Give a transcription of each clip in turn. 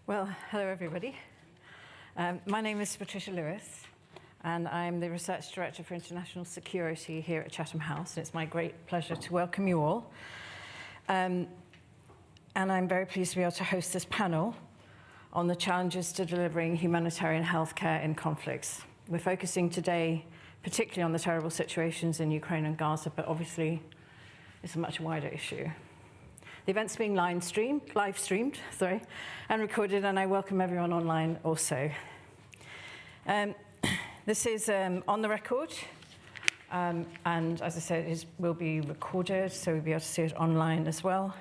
Well, hello everybody. My name is Patricia Lewis, and I'm the Research Director for International Security here at Chatham House, and it's my great pleasure to welcome you all. And I'm very pleased to be able to host this panel on the challenges to delivering humanitarian healthcare in conflicts. We're focusing today particularly on the terrible situations in Ukraine and Gaza, but obviously it's a much wider issue. The event's being live streamed, and recorded, and I welcome everyone online also. This is on the record, and as I said, it will be recorded, so we'll be able to see it online as well.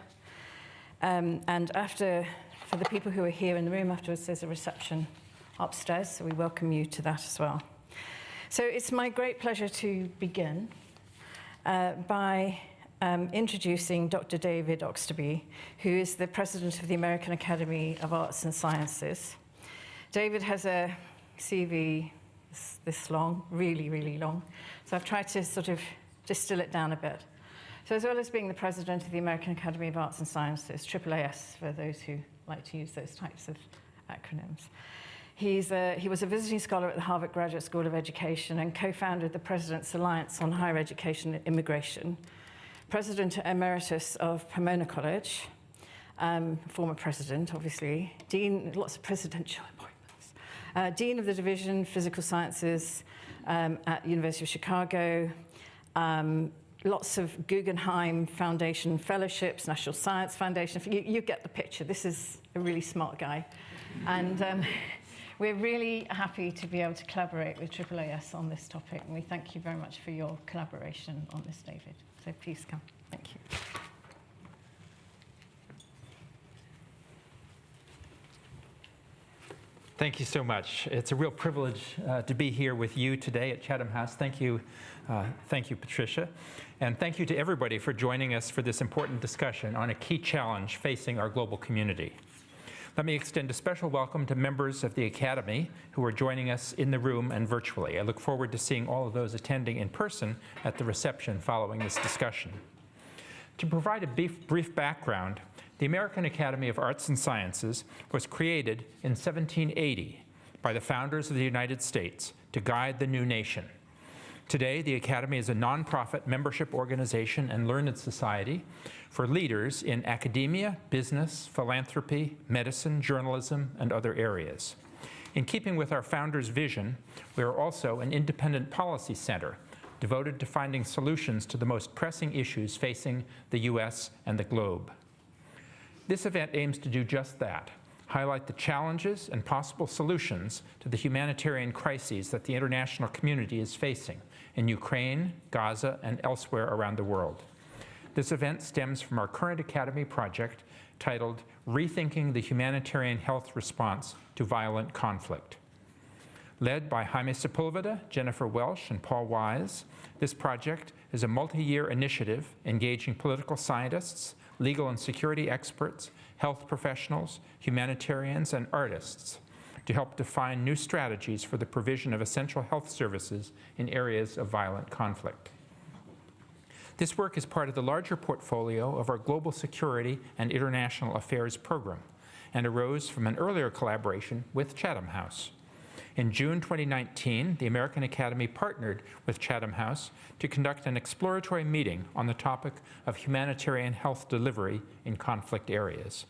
And for the people who are here in the room afterwards, there's a reception upstairs, so we welcome you to that as well. So it's my great pleasure to begin by introducing Dr. David Oxtoby, who is the president of the American Academy of Arts and Sciences. David has a CV this long, really, really long. So I've tried to sort of distill it down a bit. So as well as being the president of the American Academy of Arts and Sciences, AAAS for those who like to use those types of acronyms, he was a visiting scholar at the Harvard Graduate School of Education and co-founded the President's Alliance on Higher Education and Immigration, President Emeritus of Pomona College, former president, obviously, Dean, lots of presidential appointments, Dean of the Division Physical Sciences at University of Chicago, lots of Guggenheim Foundation fellowships, National Science Foundation. You get the picture. This is a really smart guy. And we're really happy to be able to collaborate with AAAS on this topic, and we thank you very much for your collaboration on this, David. So please come. Thank you. Thank you so much. It's a real privilege to be here with you today at Chatham House. Thank you, Patricia. And thank you to everybody for joining us for this important discussion on a key challenge facing our global community. Let me extend a special welcome to members of the Academy who are joining us in the room and virtually. I look forward to seeing all of those attending in person at the reception following this discussion. To provide a brief background, the American Academy of Arts and Sciences was created in 1780 by the founders of the United States to guide the new nation. Today, the Academy is a nonprofit membership organization and learned society for leaders in academia, business, philanthropy, medicine, journalism, and other areas. In keeping with our founders' vision, we are also an independent policy center devoted to finding solutions to the most pressing issues facing the U.S. and the globe. This event aims to do just that, highlight the challenges and possible solutions to the humanitarian crises that the international community is facing in Ukraine, Gaza, and elsewhere around the world. This event stems from our current Academy project titled Rethinking the Humanitarian Health Response to Violent Conflict. Led by Jaime Sepulveda, Jennifer Welsh, and Paul Wise, this project is a multi-year initiative engaging political scientists, legal and security experts, health professionals, humanitarians, and artists to help define new strategies for the provision of essential health services in areas of violent conflict. This work is part of the larger portfolio of our Global Security and International Affairs program and arose from an earlier collaboration with Chatham House. In June 2019, the American Academy partnered with Chatham House to conduct an exploratory meeting on the topic of humanitarian health delivery in conflict areas.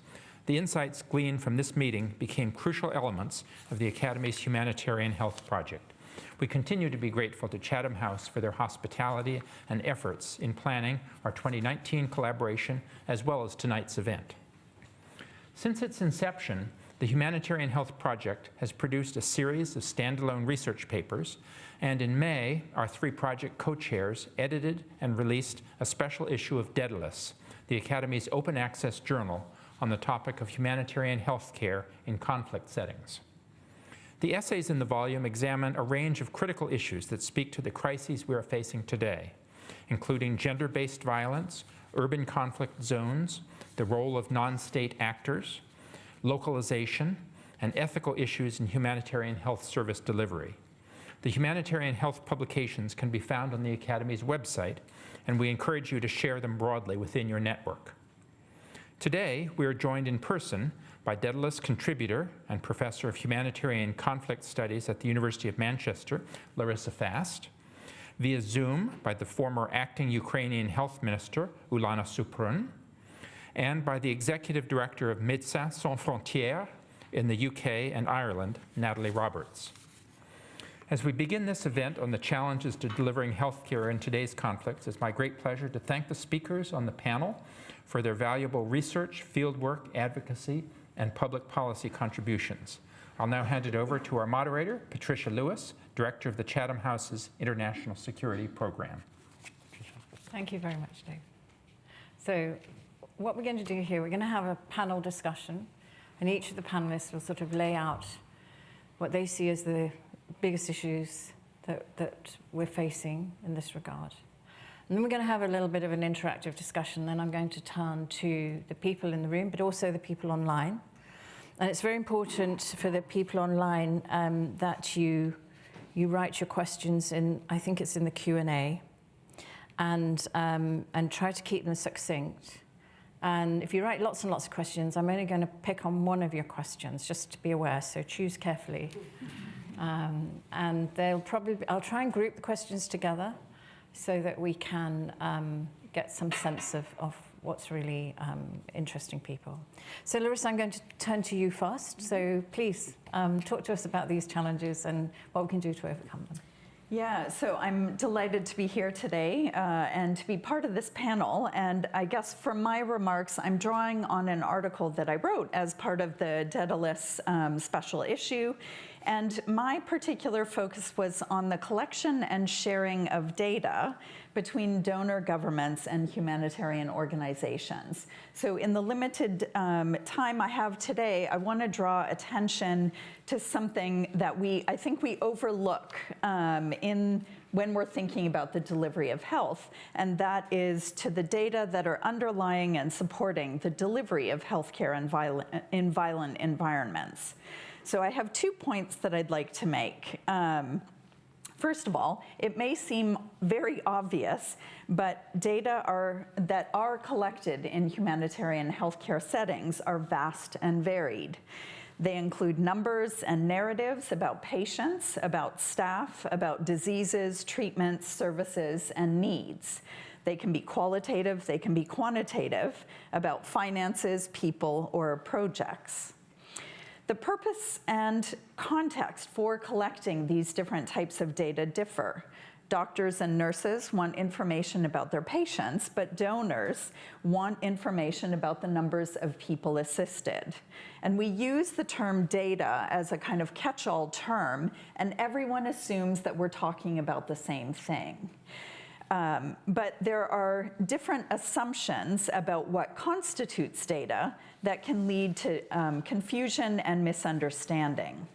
The insights gleaned from this meeting became crucial elements of the Academy's Humanitarian Health Project. We continue to be grateful to Chatham House for their hospitality and efforts in planning our 2019 collaboration as well as tonight's event. Since its inception, the Humanitarian Health Project has produced a series of standalone research papers, and in May, our three project co-chairs edited and released a special issue of Daedalus, the Academy's open access journal on the topic of humanitarian health care in conflict settings. The essays in the volume examine a range of critical issues that speak to the crises we are facing today, including gender-based violence, urban conflict zones, the role of non-state actors, localization, and ethical issues in humanitarian health service delivery. The humanitarian health publications can be found on the Academy's website, and we encourage you to share them broadly within your network. Today, we are joined in person by Daedalus contributor and professor of humanitarian conflict studies at the University of Manchester, Larissa Fast, via Zoom by the former acting Ukrainian health minister, Ulana Suprun, and by the executive director of Médecins Sans Frontières in the UK and Ireland, Natalie Roberts. As we begin this event on the challenges to delivering healthcare in today's conflicts, it's my great pleasure to thank the speakers on the panel for their valuable research, fieldwork, advocacy, and public policy contributions. I'll now hand it over to our moderator, Patricia Lewis, Director of the Chatham House's International Security Program. Thank you very much, Dave. So what we're going to do here, we're going to have a panel discussion, and each of the panelists will sort of lay out what they see as the biggest issues that we're facing in this regard. And then we're going to have a little bit of an interactive discussion. Then I'm going to turn to the people in the room, but also the people online. And it's very important for the people online that you write your questions in, I think it's in the Q&A, and try to keep them succinct. And if you write lots and lots of questions, I'm only going to pick on one of your questions, just to be aware, so choose carefully. And I'll try and group the questions together so that we can get some sense of what's really interesting people. So Larissa, I'm going to turn to you first. So please talk to us about these challenges and what we can do to overcome them. Yeah, so I'm delighted to be here today and to be part of this panel. And I guess from my remarks, I'm drawing on an article that I wrote as part of the Daedalus special issue. And my particular focus was on the collection and sharing of data between donor governments and humanitarian organizations. So in the limited time I have today, I want to draw attention to something that I think we overlook when we're thinking about the delivery of health, and that is to the data that are underlying and supporting the delivery of healthcare in violent environments. So I have 2 points that I'd like to make. First of all, it may seem very obvious, but data that are collected in humanitarian healthcare settings are vast and varied. They include numbers and narratives about patients, about staff, about diseases, treatments, services, and needs. They can be qualitative, they can be quantitative, about finances, people, or projects. The purpose and context for collecting these different types of data differ. Doctors and nurses want information about their patients, but donors want information about the numbers of people assisted. And we use the term data as a kind of catch-all term, and everyone assumes that we're talking about the same thing. But there are different assumptions about what constitutes data that can lead to confusion and misunderstanding.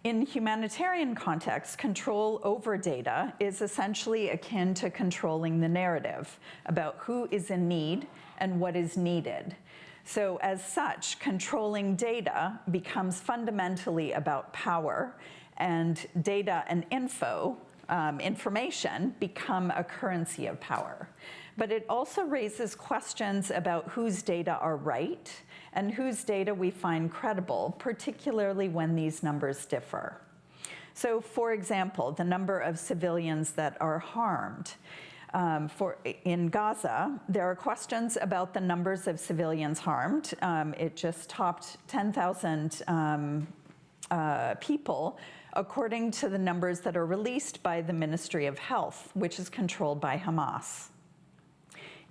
In humanitarian contexts, control over data is essentially akin to controlling the narrative about who is in need and what is needed. So as such, controlling data becomes fundamentally about power, and data and information become a currency of power. But it also raises questions about whose data are right and whose data we find credible, particularly when these numbers differ. So for example, the number of civilians that are harmed. In Gaza, there are questions about the numbers of civilians harmed. It just topped 10,000 people, according to the numbers that are released by the Ministry of Health, which is controlled by Hamas.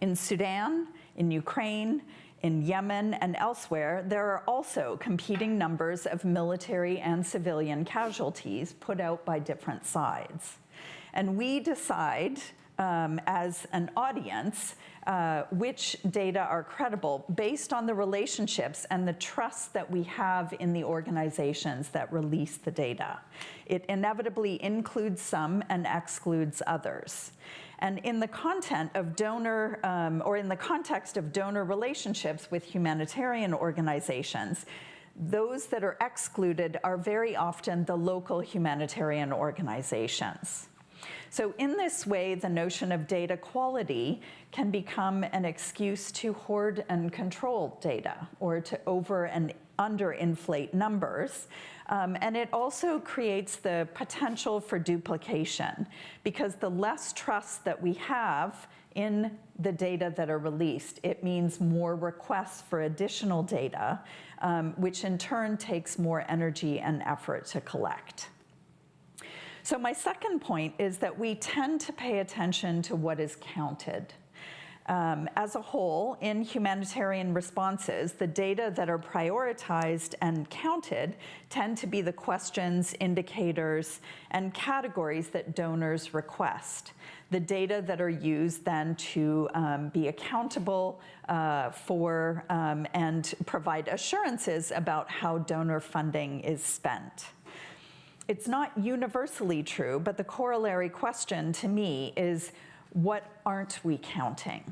In Sudan, in Ukraine, in Yemen, and elsewhere, there are also competing numbers of military and civilian casualties put out by different sides. And we decide, as an audience, which data are credible based on the relationships and the trust that we have in the organizations that release the data. It inevitably includes some and excludes others. And in the content of in the context of donor relationships with humanitarian organizations, those that are excluded are very often the local humanitarian organizations. So in this way, the notion of data quality can become an excuse to hoard and control data, or to over and underinflate numbers. And it also creates the potential for duplication, because the less trust that we have in the data that are released, it means more requests for additional data, which in turn takes more energy and effort to collect. So my second point is that we tend to pay attention to what is counted. As a whole, in humanitarian responses, the data that are prioritized and counted tend to be the questions, indicators, and categories that donors request. The data that are used then to be accountable for and provide assurances about how donor funding is spent. It's not universally true, but the corollary question to me is, what aren't we counting?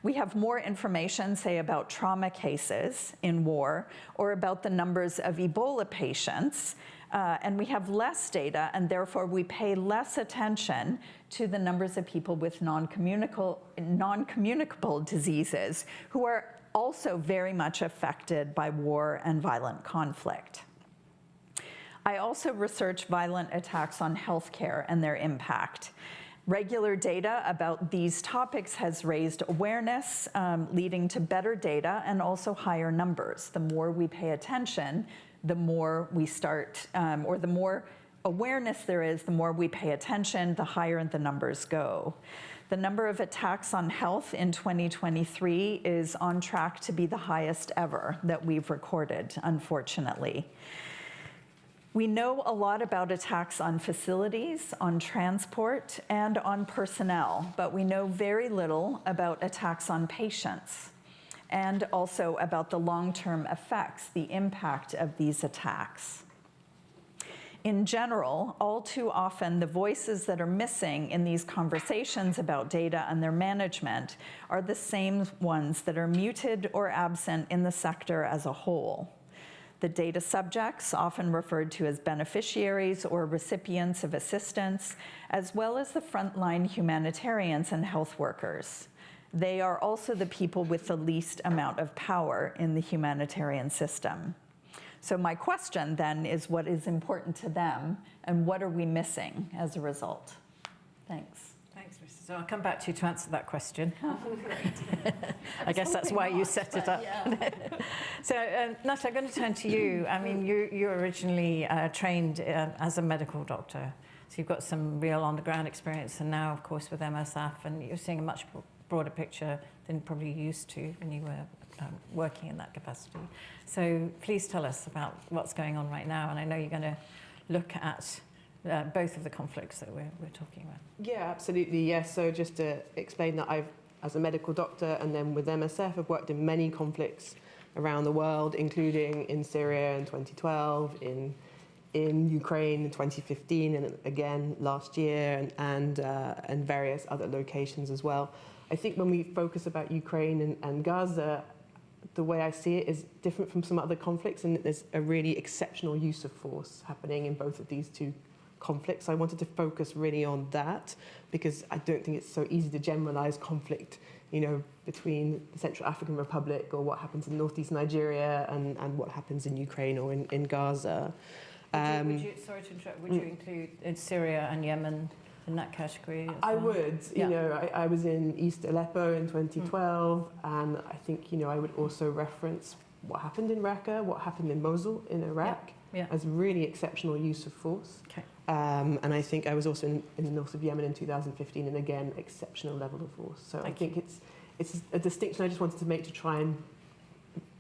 We have more information, say, about trauma cases in war, or about the numbers of Ebola patients, and we have less data, and therefore we pay less attention to the numbers of people with non-communicable diseases who are also very much affected by war and violent conflict. I also research violent attacks on healthcare and their impact. Regular data about these topics has raised awareness, leading to better data and also higher numbers. The more we pay attention, the more we start, or the more awareness there is, the more we pay attention, the higher the numbers go. The number of attacks on health in 2023 is on track to be the highest ever that we've recorded, unfortunately. We know a lot about attacks on facilities, on transport, and on personnel, but we know very little about attacks on patients, and also about the long-term effects, the impact of these attacks. In general, all too often, the voices that are missing in these conversations about data and their management are the same ones that are muted or absent in the sector as a whole. The data subjects, often referred to as beneficiaries or recipients of assistance, as well as the frontline humanitarians and health workers. They are also the people with the least amount of power in the humanitarian system. So my question then is, what is important to them, and what are we missing as a result? Thanks. Thanks, Mrs. So I'll come back to you to answer that question. Oh, great. I guess that's why you set it up. Yeah. So, Nat, I'm going to turn to you. I mean, you originally trained as a medical doctor, so you've got some real on-the-ground experience, and now, of course, with MSF, and you're seeing a much broader picture than probably you used to when you were working in that capacity. So please tell us about what's going on right now, and I know you're going to look at both of the conflicts that we're talking about. Yeah, absolutely, yes. So just to explain that I've, as a medical doctor and then with MSF, I've worked in many conflicts around the world, including in Syria in 2012, in Ukraine in 2015, and again last year, and various other locations as well. I think when we focus about Ukraine and Gaza, the way I see it is different from some other conflicts, and there's a really exceptional use of force happening in both of these two conflicts. I wanted to focus really on that because I don't think it's so easy to generalize conflict, between the Central African Republic or what happens in northeast Nigeria and what happens in Ukraine or in Gaza. Would you, sorry to interrupt, would you include Syria and Yemen in that category as well? I would. Yeah. I was in East Aleppo in 2012, and I think, I would also reference what happened in Raqqa, what happened in Mosul in Iraq, as really exceptional use of force. Okay. And I think I was also in the north of Yemen in 2015, and again, exceptional level of force. So I think it's a distinction I just wanted to make to try and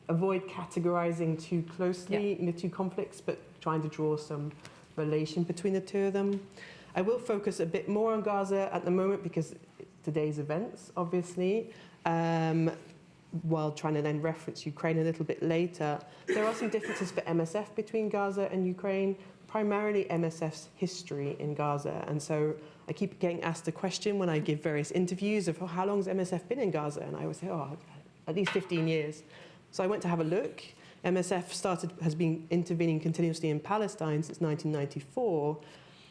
avoid categorizing too closely the two conflicts, but trying to draw some relation between the two of them. I will focus a bit more on Gaza at the moment because it's today's events, obviously, while trying to then reference Ukraine a little bit later. There are some differences for MSF between Gaza and Ukraine, primarily MSF's history in Gaza. And so I keep getting asked the question when I give various interviews of how long has MSF been in Gaza? And I always say, at least 15 years. So I went to have a look. MSF has been intervening continuously in Palestine since 1994.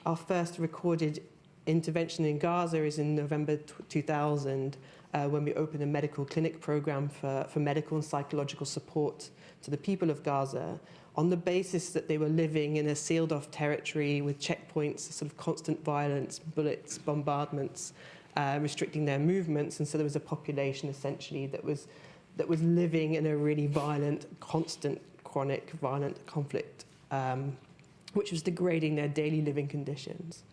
Our first recorded intervention in Gaza is in November 2000, when we opened a medical clinic program for medical and psychological support to the people of Gaza, on the basis that they were living in a sealed-off territory with checkpoints, sort of constant violence, bullets, bombardments, restricting their movements. And so there was a population, essentially, that was living in a really violent, constant, chronic, violent conflict, which was degrading their daily living conditions.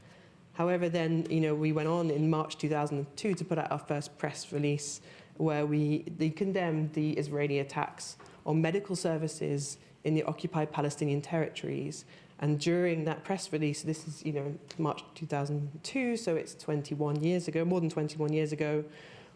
However, then, we went on in March 2002 to put out our first press release where they condemned the Israeli attacks on medical services in the occupied Palestinian territories. And during that press release, this is, March 2002, so it's 21 years ago, more than 21 years ago,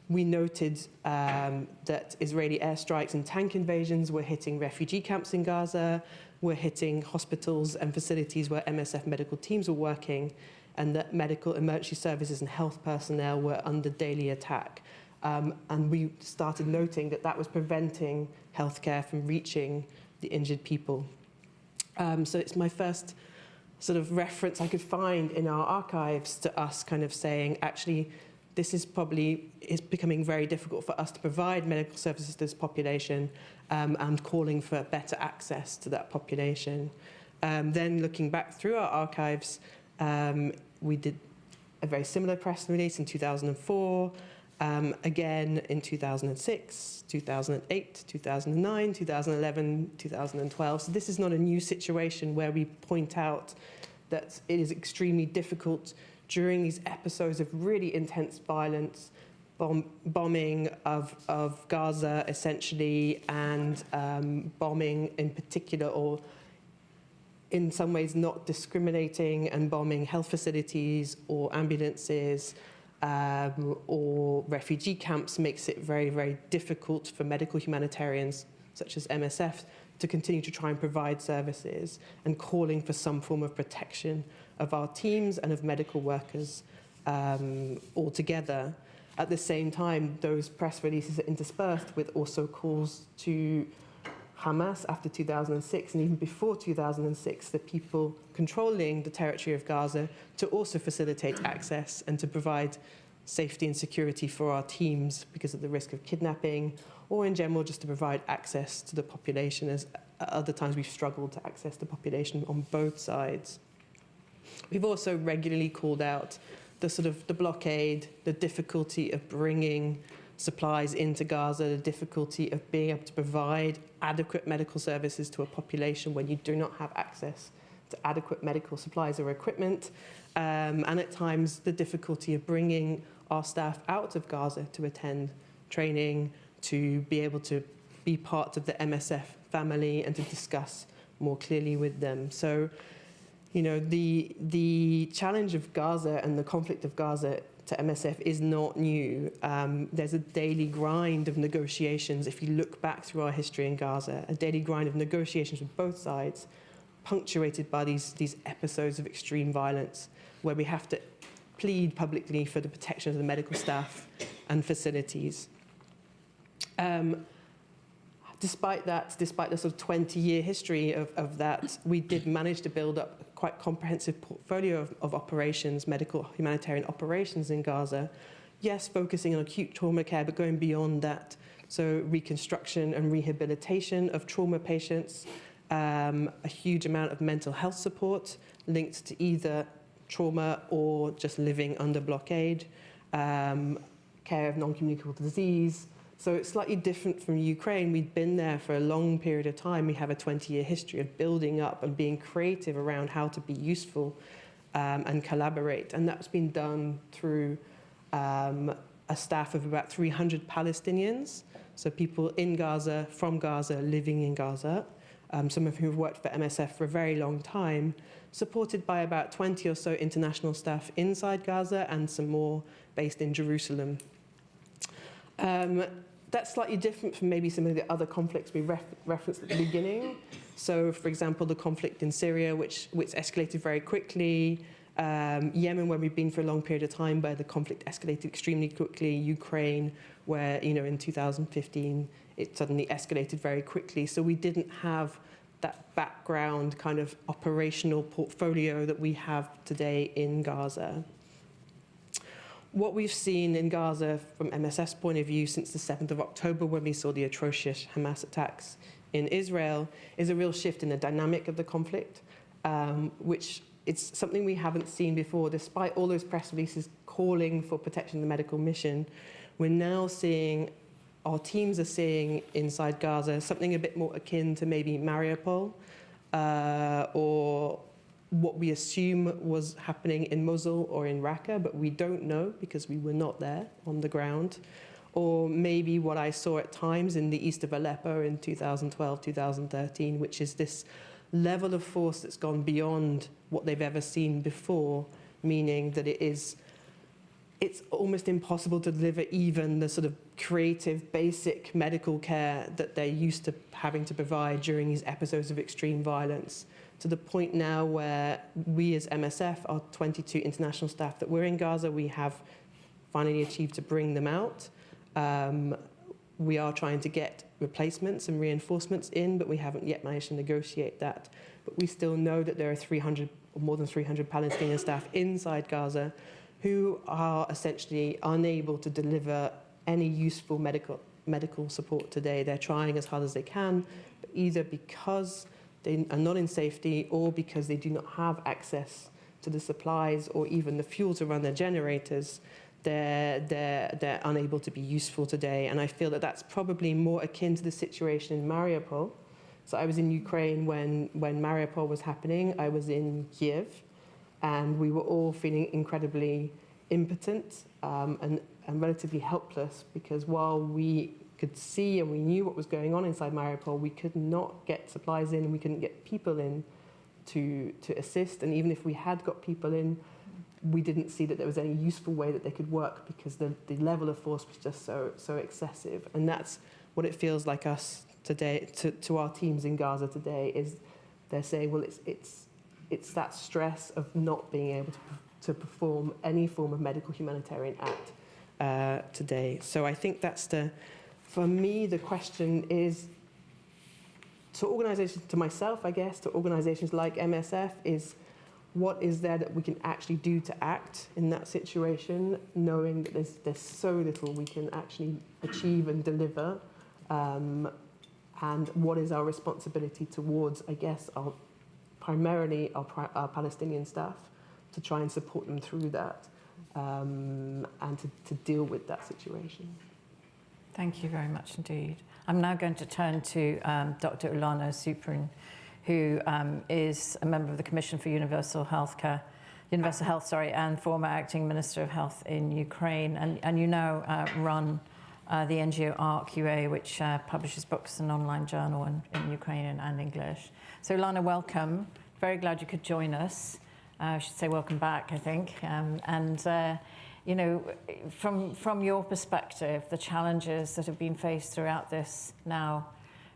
we noted that Israeli airstrikes and tank invasions were hitting refugee camps in Gaza, were hitting hospitals and facilities where MSF medical teams were working, and that medical emergency services and health personnel were under daily attack. And we started noting that that was preventing healthcare from reaching the injured people. So it's my first sort of reference I could find in our archives to us kind of saying, actually, this is becoming very difficult for us to provide medical services to this population, and calling for better access to that population. Then looking back through our archives, we did a very similar press release in 2004, again in 2006, 2008, 2009, 2011, 2012. So this is not a new situation where we point out that it is extremely difficult during these episodes of really intense violence, bombing of Gaza essentially, and bombing in particular, or in some ways not discriminating and bombing health facilities or ambulances or refugee camps makes it very, very difficult for medical humanitarians such as MSF to continue to try and provide services, and calling for some form of protection of our teams and of medical workers altogether. At the same time, those press releases are interspersed with also calls to Hamas after 2006, and even before 2006, the people controlling the territory of Gaza, to also facilitate access and to provide safety and security for our teams because of the risk of kidnapping, or in general just to provide access to the population, as at other times we've struggled to access the population on both sides. We've also regularly called out the blockade, the difficulty of bringing supplies into Gaza, the difficulty of being able to provide adequate medical services to a population when you do not have access to adequate medical supplies or equipment, and at times the difficulty of bringing our staff out of Gaza to attend training, to be able to be part of the MSF family and to discuss more clearly with them. So, the challenge of Gaza and the conflict of Gaza to MSF is not new. There's a daily grind of negotiations. If you look back through our history in Gaza, a daily grind of negotiations with both sides, punctuated by these episodes of extreme violence, where we have to plead publicly for the protection of the medical staff and facilities. Despite the sort of 20-year history of that, we did manage to build up a quite comprehensive portfolio of operations, medical humanitarian operations in Gaza. Yes, focusing on acute trauma care, but going beyond that. So reconstruction and rehabilitation of trauma patients, a huge amount of mental health support linked to either trauma or just living under blockade, care of non-communicable disease. So it's slightly different from Ukraine. We'd been there for a long period of time. We have a 20-year history of building up and being creative around how to be useful and collaborate. And that's been done through a staff of about 300 Palestinians, so people in Gaza, from Gaza, living in Gaza, some of whom have worked for MSF for a very long time, supported by about 20 or so international staff inside Gaza and some more based in Jerusalem. That's slightly different from maybe some of the other conflicts we referenced at the beginning. So, for example, the conflict in Syria, which escalated very quickly. Yemen, where we've been for a long period of time, where the conflict escalated extremely quickly. Ukraine, where, in 2015, it suddenly escalated very quickly. So we didn't have that background kind of operational portfolio that we have today in Gaza. what we've seen in Gaza from MSF's point of view since the 7th of October, when we saw the atrocious Hamas attacks in Israel, is a real shift in the dynamic of the conflict, which it's something we haven't seen before. Despite all those press releases calling for protection of the medical mission, we're now seeing, our teams are seeing inside Gaza something a bit more akin to maybe Mariupol, or what we assume was happening in Mosul or in Raqqa, but we don't know because we were not there on the ground. Or maybe what I saw at times in the east of Aleppo in 2012, 2013, which is this level of force that's gone beyond what they've ever seen before, meaning that it's almost impossible to deliver even the sort of creative, basic medical care that they're used to having to provide during these episodes of extreme violence, to the point now where we as MSF, our 22 international staff that we're in Gaza, we have finally achieved to bring them out. We are trying to get replacements and reinforcements in, but we haven't yet managed to negotiate that. But we still know that there are 300 or more than 300 Palestinian staff inside Gaza who are essentially unable to deliver any useful medical support today. They're trying as hard as they can, but either because they are not in safety or because they do not have access to the supplies or even the fuel to run their generators, they're unable to be useful today. And I feel that that's probably more akin to the situation in Mariupol. So I was in Ukraine when Mariupol was happening. I was in Kiev, and we were all feeling incredibly impotent and relatively helpless, because while we could see and we knew what was going on inside Mariupol, we could not get supplies in, and we couldn't get people in to assist. And even if we had got people in, we didn't see that there was any useful way that they could work, because the level of force was just so excessive. And that's what it feels like us today, to our teams in Gaza today, is they're saying, well, it's that stress of not being able to perform any form of medical humanitarian act today. So I think that's for me, the question is, to organizations, to myself, I guess, to organizations like MSF, is what is there that we can actually do to act in that situation, knowing that there's so little we can actually achieve and deliver, and what is our responsibility towards, I guess, primarily our Palestinian staff, to try and support them through that, and to deal with that situation. Thank you very much indeed. I'm now going to turn to Dr. Ulana Suprin, who is a member of the Commission for Universal Health, and former acting Minister of Health in Ukraine. And you now run the NGO ARC-UA, which publishes books and online journal in Ukrainian and English. So Ulana, welcome. Very glad you could join us. I should say welcome back, I think. You know, from your perspective, the challenges that have been faced throughout this now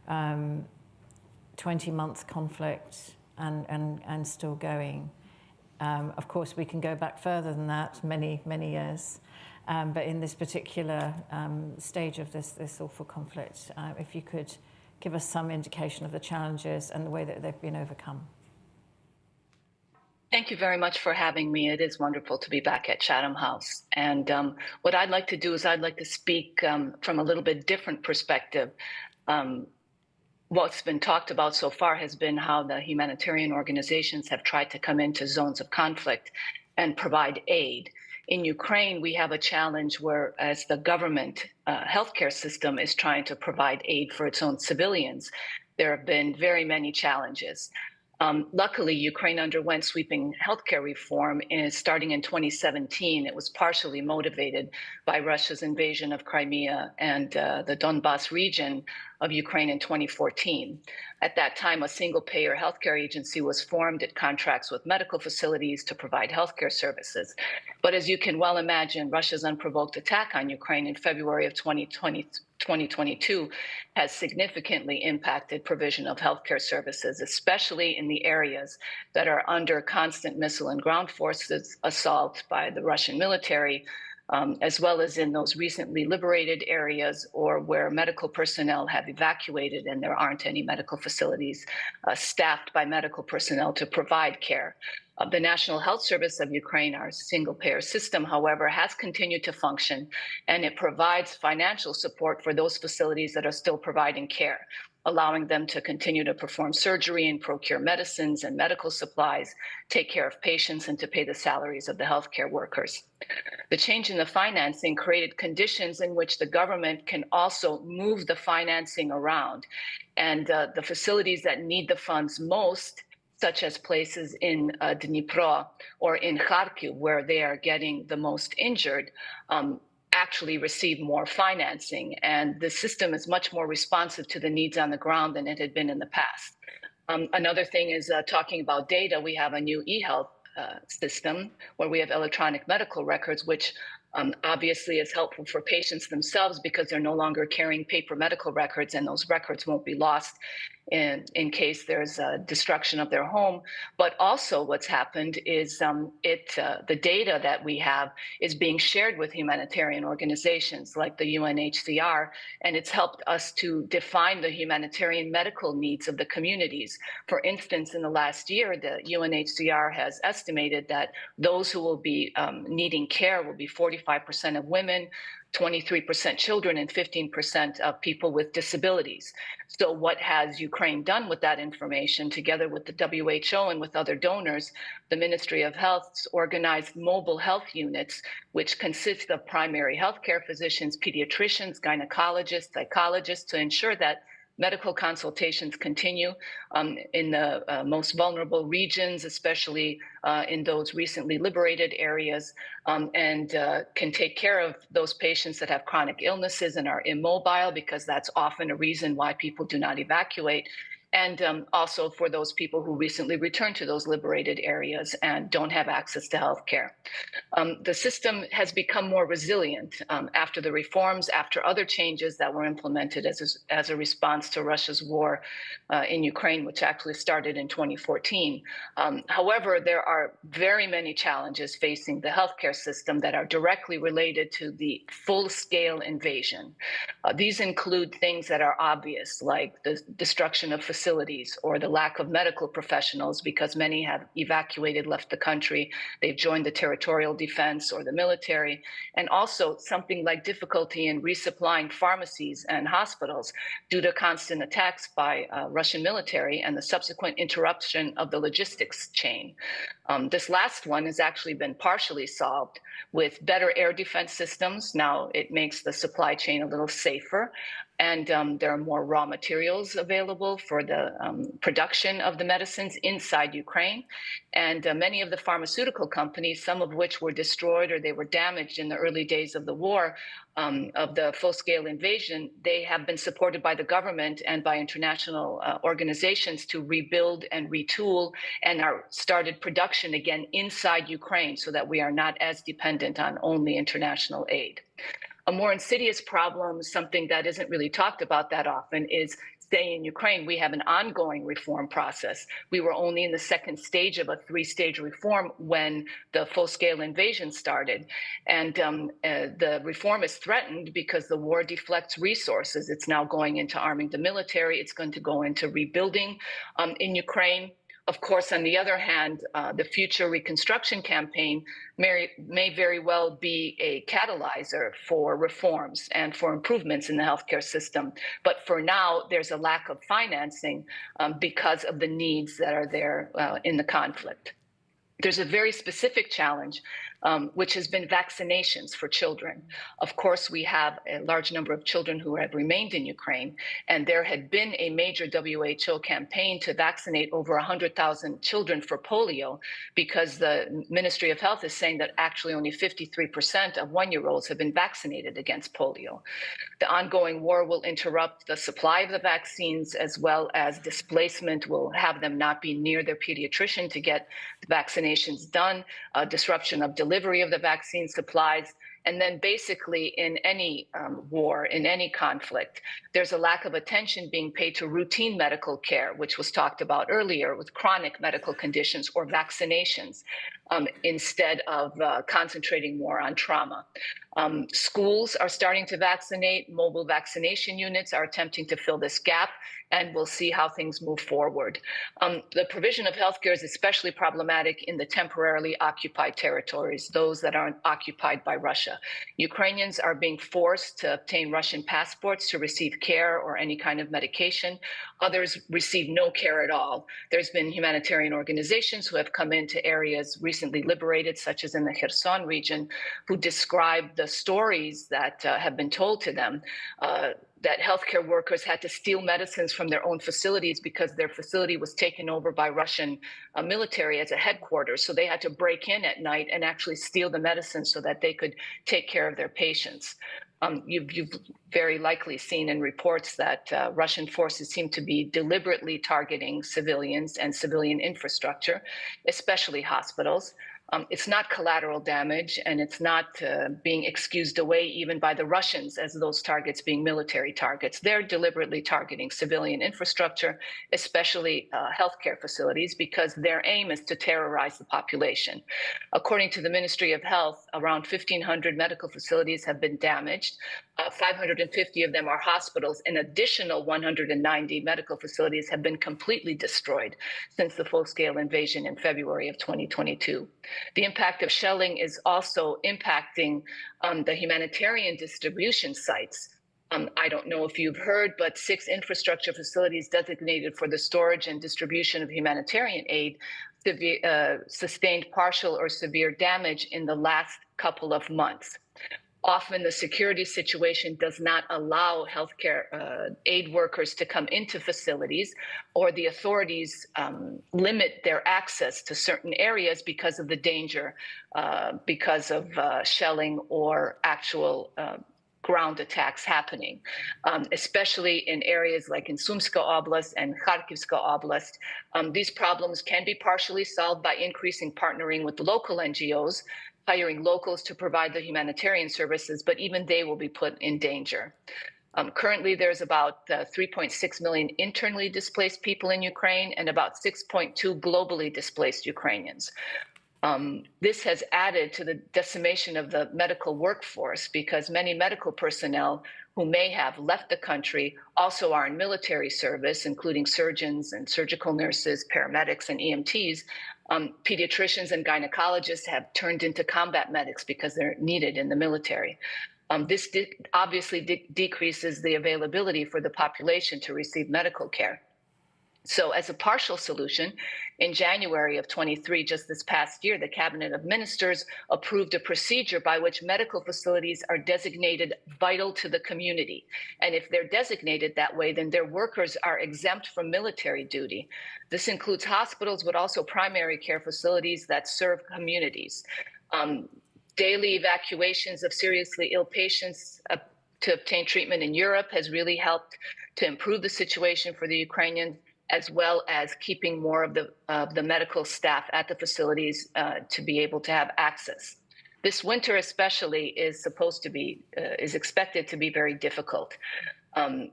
20-month conflict and still going. Of course, we can go back further than that, many years. But in this particular stage of this awful conflict, if you could give us some indication of the challenges and the way that they've been overcome. Thank you very much for having me. It is wonderful to be back at Chatham House. And what I'd like to do is I'd like to speak from a little bit different perspective. What's been talked about so far has been how the humanitarian organizations have tried to come into zones of conflict and provide aid. In Ukraine, we have a challenge where, as the government healthcare system is trying to provide aid for its own civilians, there have been very many challenges. Luckily, Ukraine underwent sweeping healthcare reform starting in 2017. It was partially motivated by Russia's invasion of Crimea and the Donbas region of Ukraine in 2014. At that time, a single-payer healthcare agency was formed. It contracts with medical facilities to provide healthcare services. But as you can well imagine, Russia's unprovoked attack on Ukraine in February of 2022 has significantly impacted provision of healthcare services, especially in the areas that are under constant missile and ground forces assault by the Russian military, as well as in those recently liberated areas or where medical personnel have evacuated and there aren't any medical facilities staffed by medical personnel to provide care. The National Health Service of Ukraine, our single-payer system, however, has continued to function, and it provides financial support for those facilities that are still providing care, allowing them to continue to perform surgery and procure medicines and medical supplies, take care of patients, and to pay the salaries of the healthcare workers. The change in the financing created conditions in which the government can also move the financing around. And the facilities that need the funds most, such as places in Dnipro or in Kharkiv, where they are getting the most injured, actually receive more financing. And the system is much more responsive to the needs on the ground than it had been in the past. Another thing is talking about data. We have a new e-health system where we have electronic medical records, which obviously is helpful for patients themselves because they're no longer carrying paper medical records, and those records won't be lost in case there's destruction of their home. But also what's happened is the data that we have is being shared with humanitarian organizations like the UNHCR, and it's helped us to define the humanitarian medical needs of the communities. For instance, in the last year, the UNHCR has estimated that those who will be needing care will be 45% of women, 23% children, and 15% of people with disabilities. So what has Ukraine done with that information, together with the WHO and with other donors? The Ministry of Health's organized mobile health units, which consist of primary healthcare physicians, pediatricians, gynecologists, psychologists, to ensure that medical consultations continue in the most vulnerable regions, especially in those recently liberated areas, and can take care of those patients that have chronic illnesses and are immobile, because that's often a reason why people do not evacuate. And also for those people who recently returned to those liberated areas and don't have access to health care. The system has become more resilient after the reforms, after other changes that were implemented as a response to Russia's war in Ukraine, which actually started in 2014. However, there are very many challenges facing the healthcare system that are directly related to the full-scale invasion. These include things that are obvious, like the destruction of facilities or the lack of medical professionals, because many have evacuated, left the country. They've joined the territorial defense or the military, and also something like difficulty in resupplying pharmacies and hospitals due to constant attacks by Russian military and the subsequent interruption of the logistics chain. This last one has actually been partially solved with better air defense systems. Now it makes the supply chain a little safer, and there are more raw materials available for the production of the medicines inside Ukraine. And many of the pharmaceutical companies, some of which were destroyed or they were damaged in the early days of the war, of the full-scale invasion, they have been supported by the government and by international organizations to rebuild and retool, and are started production again inside Ukraine, so that we are not as dependent on only international aid. A more insidious problem, something that isn't really talked about that often, is, say, in Ukraine, we have an ongoing reform process. We were only in the second stage of a three-stage reform when the full-scale invasion started. And the reform is threatened because the war deflects resources. It's now going into arming the military. It's going to go into rebuilding in Ukraine. Of course, on the other hand, the future reconstruction campaign may very well be a catalyzer for reforms and for improvements in the healthcare system. But for now, there's a lack of financing because of the needs that are there in the conflict. There's a very specific challenge, which has been vaccinations for children. Of course, we have a large number of children who have remained in Ukraine, and there had been a major WHO campaign to vaccinate over 100,000 children for polio, because the Ministry of Health is saying that actually only 53% of one-year-olds have been vaccinated against polio. The ongoing war will interrupt the supply of the vaccines, as well as displacement will have them not be near their pediatrician to get the vaccinations done, disruption of delivery of the vaccine supplies. And then basically in any war, in any conflict, there's a lack of attention being paid to routine medical care, which was talked about earlier, with chronic medical conditions or vaccinations. instead of concentrating more on trauma. Schools are starting to vaccinate. Mobile vaccination units are attempting to fill this gap, and we'll see how things move forward. The provision of healthcare is especially problematic in the temporarily occupied territories, those that aren't occupied by Russia. Ukrainians are being forced to obtain Russian passports to receive care or any kind of medication. Others receive no care at all. There's been humanitarian organizations who have come into areas recently liberated, such as in the Kherson region, who describe the stories that have been told to them, that healthcare workers had to steal medicines from their own facilities because their facility was taken over by Russian military as a headquarters. So they had to break in at night and actually steal the medicines so that they could take care of their patients. You've very likely seen in reports that Russian forces seem to be deliberately targeting civilians and civilian infrastructure, especially hospitals. It's not collateral damage, and it's not being excused away even by the Russians as those targets being military targets. They're deliberately targeting civilian infrastructure, especially healthcare facilities, because their aim is to terrorize the population. According to the Ministry of Health, around 1,500 medical facilities have been damaged. 550 of them are hospitals. An additional 190 medical facilities have been completely destroyed since the full-scale invasion in February of 2022. The impact of shelling is also impacting the humanitarian distribution sites. I don't know if you've heard, but 6 infrastructure facilities designated for the storage and distribution of humanitarian aid sustained partial or severe damage in the last couple of months. Often the security situation does not allow healthcare aid workers to come into facilities, or the authorities limit their access to certain areas because of the danger, because of shelling or actual ground attacks happening, especially in areas like in Sumska Oblast and Kharkivska Oblast. These problems can be partially solved by increasing partnering with local NGOs, hiring locals to provide the humanitarian services, but even they will be put in danger. Currently, there's about 3.6 million internally displaced people in Ukraine and about 6.2 globally displaced Ukrainians. This has added to the decimation of the medical workforce because many medical personnel who may have left the country also are in military service, including surgeons and surgical nurses, paramedics, and EMTs. Pediatricians and gynecologists have turned into combat medics because they're needed in the military. This obviously decreases the availability for the population to receive medical care. So as a partial solution, in January of 23, just this past year, the Cabinet of Ministers approved a procedure by which medical facilities are designated vital to the community. And if they're designated that way, then their workers are exempt from military duty. This includes hospitals, but also primary care facilities that serve communities. Daily evacuations of seriously ill patients to obtain treatment in Europe has really helped to improve the situation for the Ukrainians, as well as keeping more of the medical staff at the facilities to be able to have access. This winter especially is expected to be very difficult.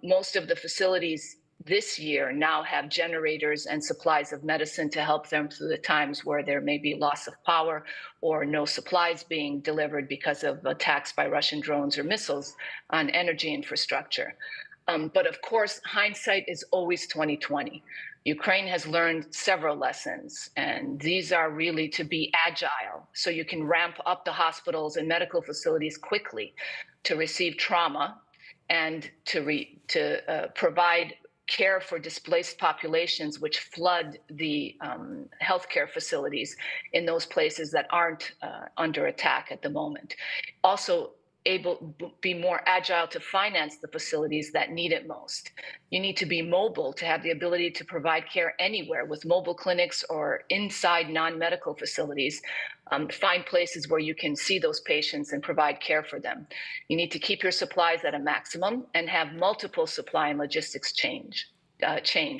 Most of the facilities this year now have generators and supplies of medicine to help them through the times where there may be loss of power or no supplies being delivered because of attacks by Russian drones or missiles on energy infrastructure. But of course, hindsight is always 2020. Ukraine has learned several lessons, and these are really to be agile, so you can ramp up the hospitals and medical facilities quickly to receive trauma and to provide care for displaced populations which flood the healthcare facilities in those places that aren't under attack at the moment. Also, be more agile to finance the facilities that need it most. You need to be mobile to have the ability to provide care anywhere with mobile clinics or inside non-medical facilities. Find places where you can see those patients and provide care for them. You need to keep your supplies at a maximum and have multiple supply and logistics chains,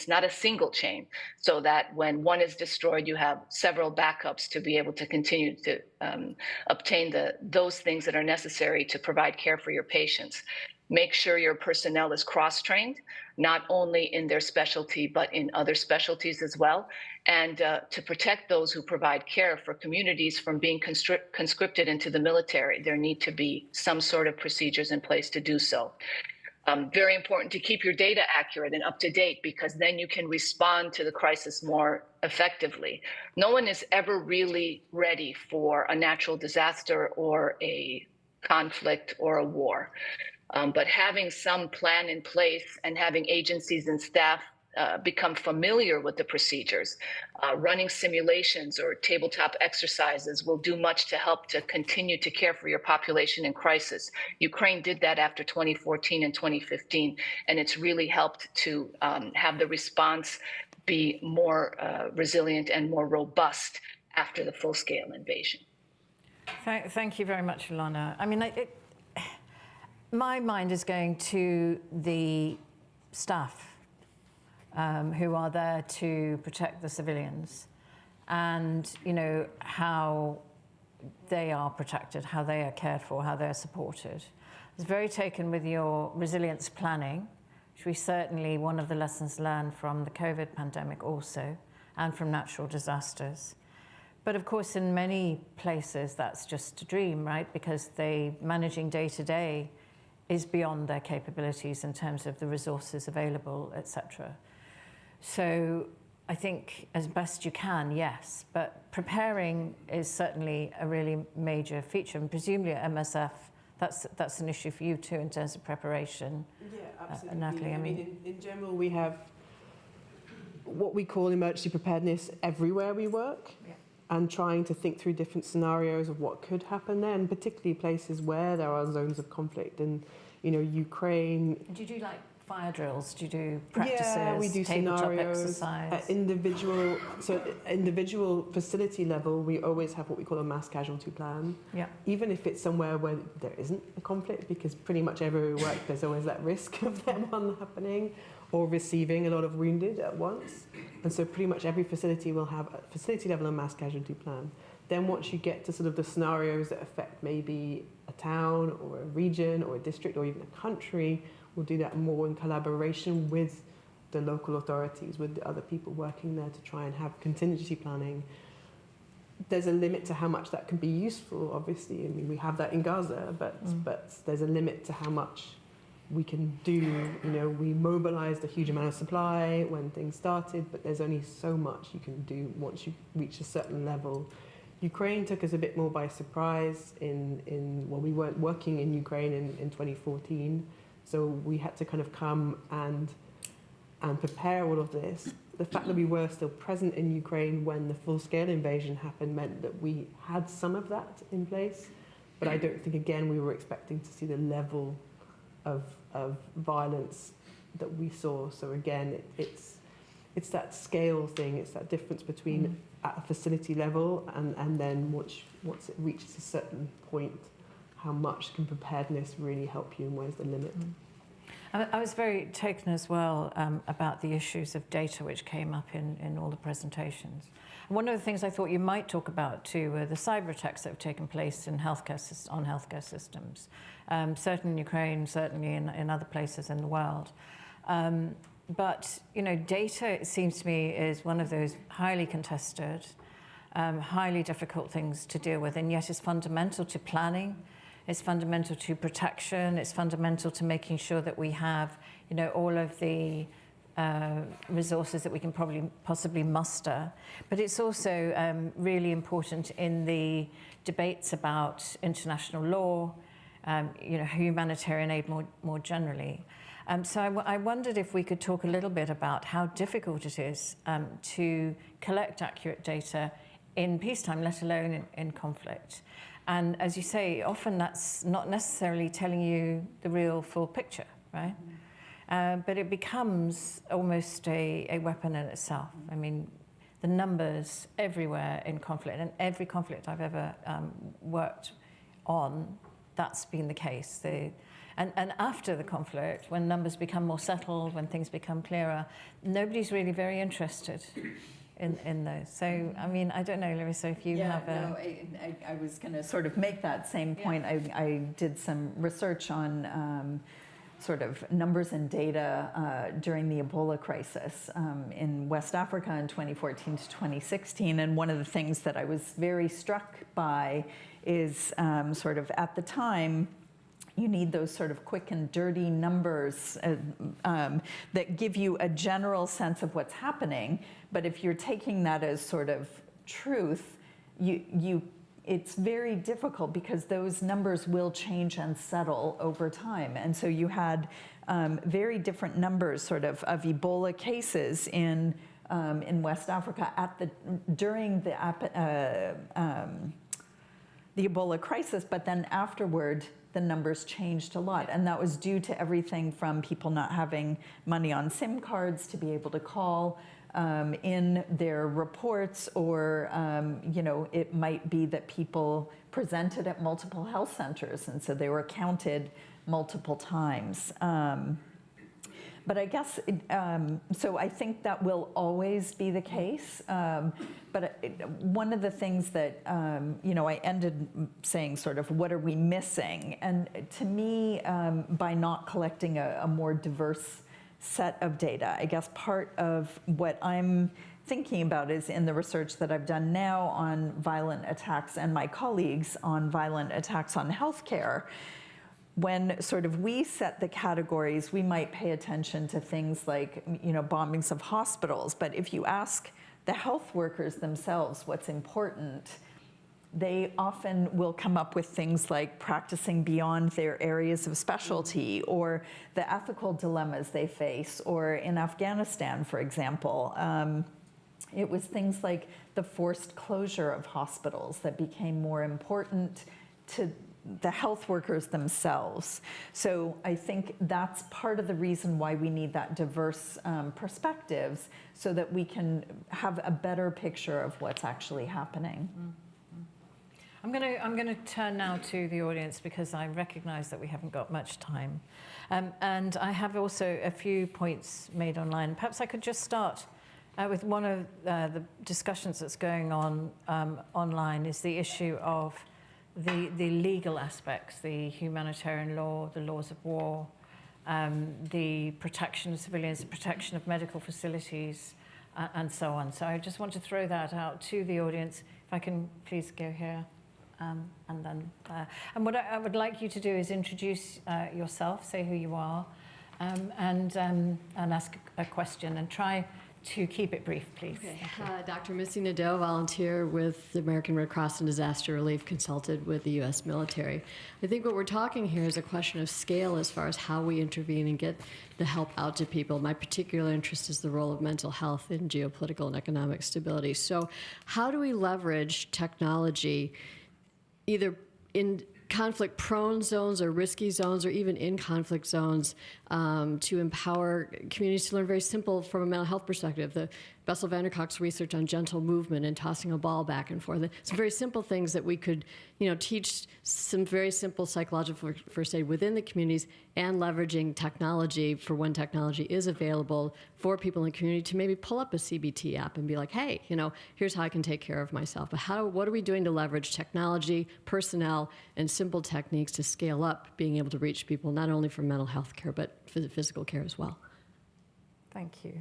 not a single chain, so that when one is destroyed, you have several backups to be able to continue to obtain those things that are necessary to provide care for your patients. make sure your personnel is cross-trained, not only in their specialty, but in other specialties as well, and to protect those who provide care for communities from being conscripted into the military. There need to be some sort of procedures in place to do so. Very important to keep your data accurate and up to date, because then you can respond to the crisis more effectively. No one is ever really ready for a natural disaster or a conflict or a war. But having some plan in place and having agencies and staff become familiar with the procedures, running simulations or tabletop exercises will do much to help to continue to care for your population in crisis. Ukraine did that after 2014 and 2015, and it's really helped to have the response be more resilient and more robust after the full-scale invasion. Thank you very much, Ilona. I mean, my mind is going to the staff who are there to protect the civilians, and how they are protected, how they are cared for, how they are supported. I was very taken with your resilience planning, which we certainly, one of the lessons learned from the COVID pandemic also, and from natural disasters. But of course, in many places, that's just a dream, right? Because managing day to day is beyond their capabilities in terms of the resources available, etc. So I think as best you can, yes, but preparing is certainly a really major feature, and presumably at MSF, that's an issue for you too in terms of preparation. Yeah, absolutely. Natalie, I mean, in general, we have what we call emergency preparedness everywhere we work. Yeah. And trying to think through different scenarios of what could happen there, and particularly places where there are zones of conflict. And Ukraine. Do you do like fire drills? Do you do practices? Yeah, we do scenarios. Exercise? At individual facility level, we always have what we call a mass casualty plan. Yeah. Even if it's somewhere where there isn't a conflict, because pretty much everywhere we work, there's always that risk of that one happening, or receiving a lot of wounded at once. And so pretty much every facility will have a facility level and mass casualty plan. Then once you get to sort of the scenarios that affect maybe a town or a region or a district or even a country, we'll do that more in collaboration with the local authorities, with the other people working there to try and have contingency planning. There's a limit to how much that can be useful, obviously. I mean, we have that in Gaza, but there's a limit to how much we can do. We mobilized a huge amount of supply when things started, but there's only so much you can do once you reach a certain level. Ukraine took us a bit more by surprise we weren't working in Ukraine in 2014, so we had to kind of come and prepare all of this. The fact that we were still present in Ukraine when the full-scale invasion happened meant that we had some of that in place, but I don't think, again, we were expecting to see the level of violence that we saw. So again, it's that scale thing, it's that difference between at a facility level and then once it reaches a certain point, how much can preparedness really help you and where's the limit? I was very taken as well about the issues of data which came up in all the presentations. And one of the things I thought you might talk about too were the cyber attacks that have taken place in on healthcare systems, certainly in Ukraine, certainly in other places in the world. But data, it seems to me, is one of those highly contested, highly difficult things to deal with, and yet is fundamental to planning. It's fundamental to protection. It's fundamental to making sure that we have, all of the resources that we can possibly muster. But it's also really important in the debates about international law, humanitarian aid more generally. So I wondered if we could talk a little bit about how difficult it is to collect accurate data in peacetime, let alone in conflict. And as you say, often that's not necessarily telling you the real full picture, right? But it becomes almost a weapon in itself. I mean, the numbers everywhere in conflict, and every conflict I've ever worked on, that's been the case. And after the conflict, when numbers become more settled, when things become clearer, nobody's really very interested in those. So, I mean, I don't know, Larissa, if you have a... No, I was going to sort of make that same point. Yeah. I did some research on sort of numbers and data during the Ebola crisis in West Africa in 2014 to 2016. And one of the things that I was very struck by is sort of at the time, you need those sort of quick and dirty numbers that give you a general sense of what's happening. But if you're taking that as sort of truth, it's very difficult because those numbers will change and settle over time. And so you had very different numbers sort of Ebola cases in West Africa during the Ebola crisis, but then afterward, the numbers changed a lot. And that was due to everything from people not having money on SIM cards to be able to call in their reports, or it might be that people presented at multiple health centers, and so they were counted multiple times. But I guess, so I think that will always be the case. But one of the things that, I ended saying sort of, what are we missing? And to me, by not collecting a more diverse set of data, I guess part of what I'm thinking about is in the research that I've done now on violent attacks and my colleagues on violent attacks on healthcare. When sort of we set the categories, we might pay attention to things like, bombings of hospitals. But if you ask the health workers themselves what's important, they often will come up with things like practicing beyond their areas of specialty, or the ethical dilemmas they face, or in Afghanistan, for example. It was things like the forced closure of hospitals that became more important to the health workers themselves. So I think that's part of the reason why we need that diverse perspectives, so that we can have a better picture of what's actually happening. I'm going to turn now to the audience because I recognize that we haven't got much time. And I have also a few points made online. Perhaps I could just start with one of the discussions that's going on online is the issue of the legal aspects, the humanitarian law, the laws of war, the protection of civilians, the protection of medical facilities, and so on. So I just want to throw that out to the audience. If I can please go here. And then, and what I would like you to do is introduce yourself, say who you are, and ask a question, and try to keep it brief, please. Okay. Dr. Missy Nadeau, volunteer with the American Red Cross and Disaster Relief, consulted with the U.S. military. I think what we're talking here is a question of scale as far as how we intervene and get the help out to people. My particular interest is the role of mental health in geopolitical and economic stability. So how do we leverage technology either in conflict-prone zones or risky zones, or even in conflict zones, to empower communities to learn very simple from a mental health perspective. The Bessel van der Kolk's research on gentle movement and tossing a ball back and forth. Some very simple things that we could, teach some very simple psychological first aid within the communities, and leveraging technology for when technology is available for people in the community to maybe pull up a CBT app and be like, hey, here's how I can take care of myself. But what are we doing to leverage technology, personnel, and simple techniques to scale up being able to reach people, not only for mental health care, but for the physical care as well? Thank you.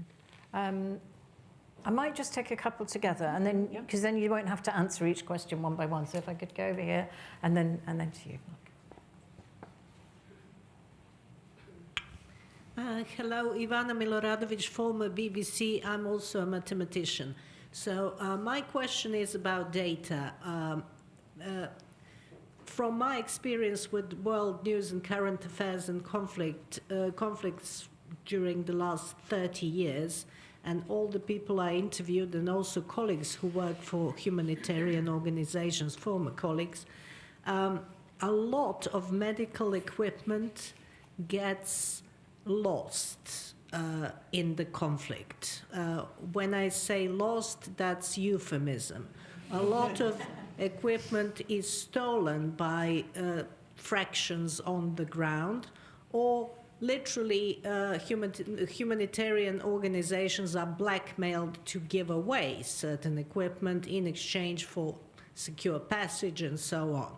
I might just take a couple together, and then because then you won't have to answer each question one by one. So if I could go over here, and then to you. Hello, Ivana Miloradovic, former BBC. I'm also a mathematician. So my question is about data. From my experience with world news and current affairs and conflicts during the last 30 years, and all the people I interviewed, and also colleagues who work for humanitarian organizations, former colleagues, a lot of medical equipment gets lost in the conflict. When I say lost, that's euphemism. A lot of equipment is stolen by fractions on the ground, or literally humanitarian organizations are blackmailed to give away certain equipment in exchange for secure passage and so on.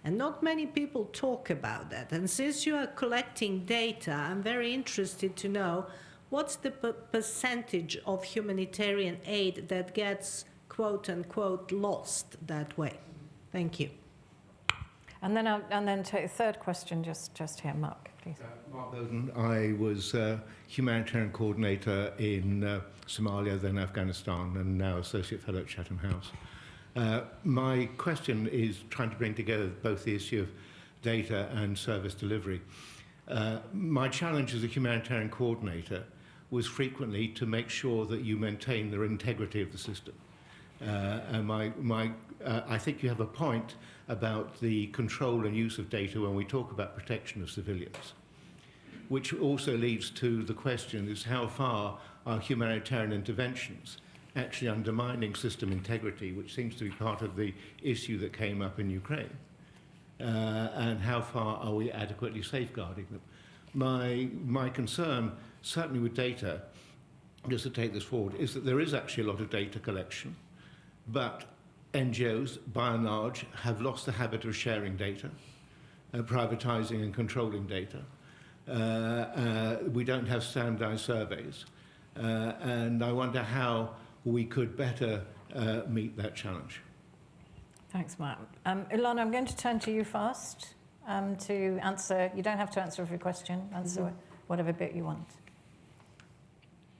And not many people talk about that. And since you are collecting data, I'm very interested to know what's the percentage of humanitarian aid that gets, quote unquote, lost that way. Thank you. And then take the third question, just here, Mark, please. Mark Bowden. I was humanitarian coordinator in Somalia, then Afghanistan, and now Associate Fellow at Chatham House. My question is trying to bring together both the issue of data and service delivery. My challenge as a humanitarian coordinator was frequently to make sure that you maintain the integrity of the system. And I think you have a point about the control and use of data when we talk about protection of civilians, which also leads to the question is how far are humanitarian interventions actually undermining system integrity, which seems to be part of the issue that came up in Ukraine, and how far are we adequately safeguarding them. My concern, certainly with data, just to take this forward, is that there is actually a lot of data collection, but NGOs, by and large, have lost the habit of sharing data, privatizing and controlling data. We don't have standardized surveys. And I wonder how we could better meet that challenge. Thanks, Mark. Ilana, I'm going to turn to you first to answer. You don't have to answer every question. Answer whatever bit you want.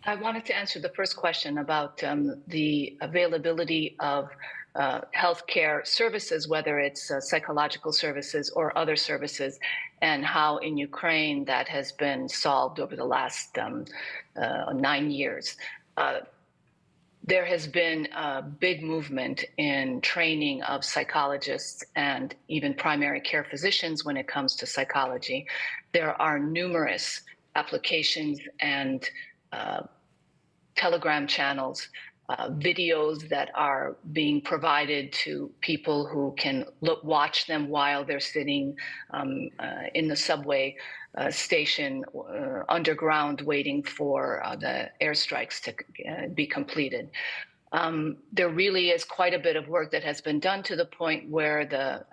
I wanted to answer the first question about the availability of healthcare services, whether it's psychological services or other services, and how in Ukraine that has been solved over the last 9 years. There has been a big movement in training of psychologists and even primary care physicians when it comes to psychology. There are numerous applications and Telegram channels, videos that are being provided to people who can watch them while they're sitting in the subway station underground waiting for the airstrikes to be completed. There really is quite a bit of work that has been done to the point where the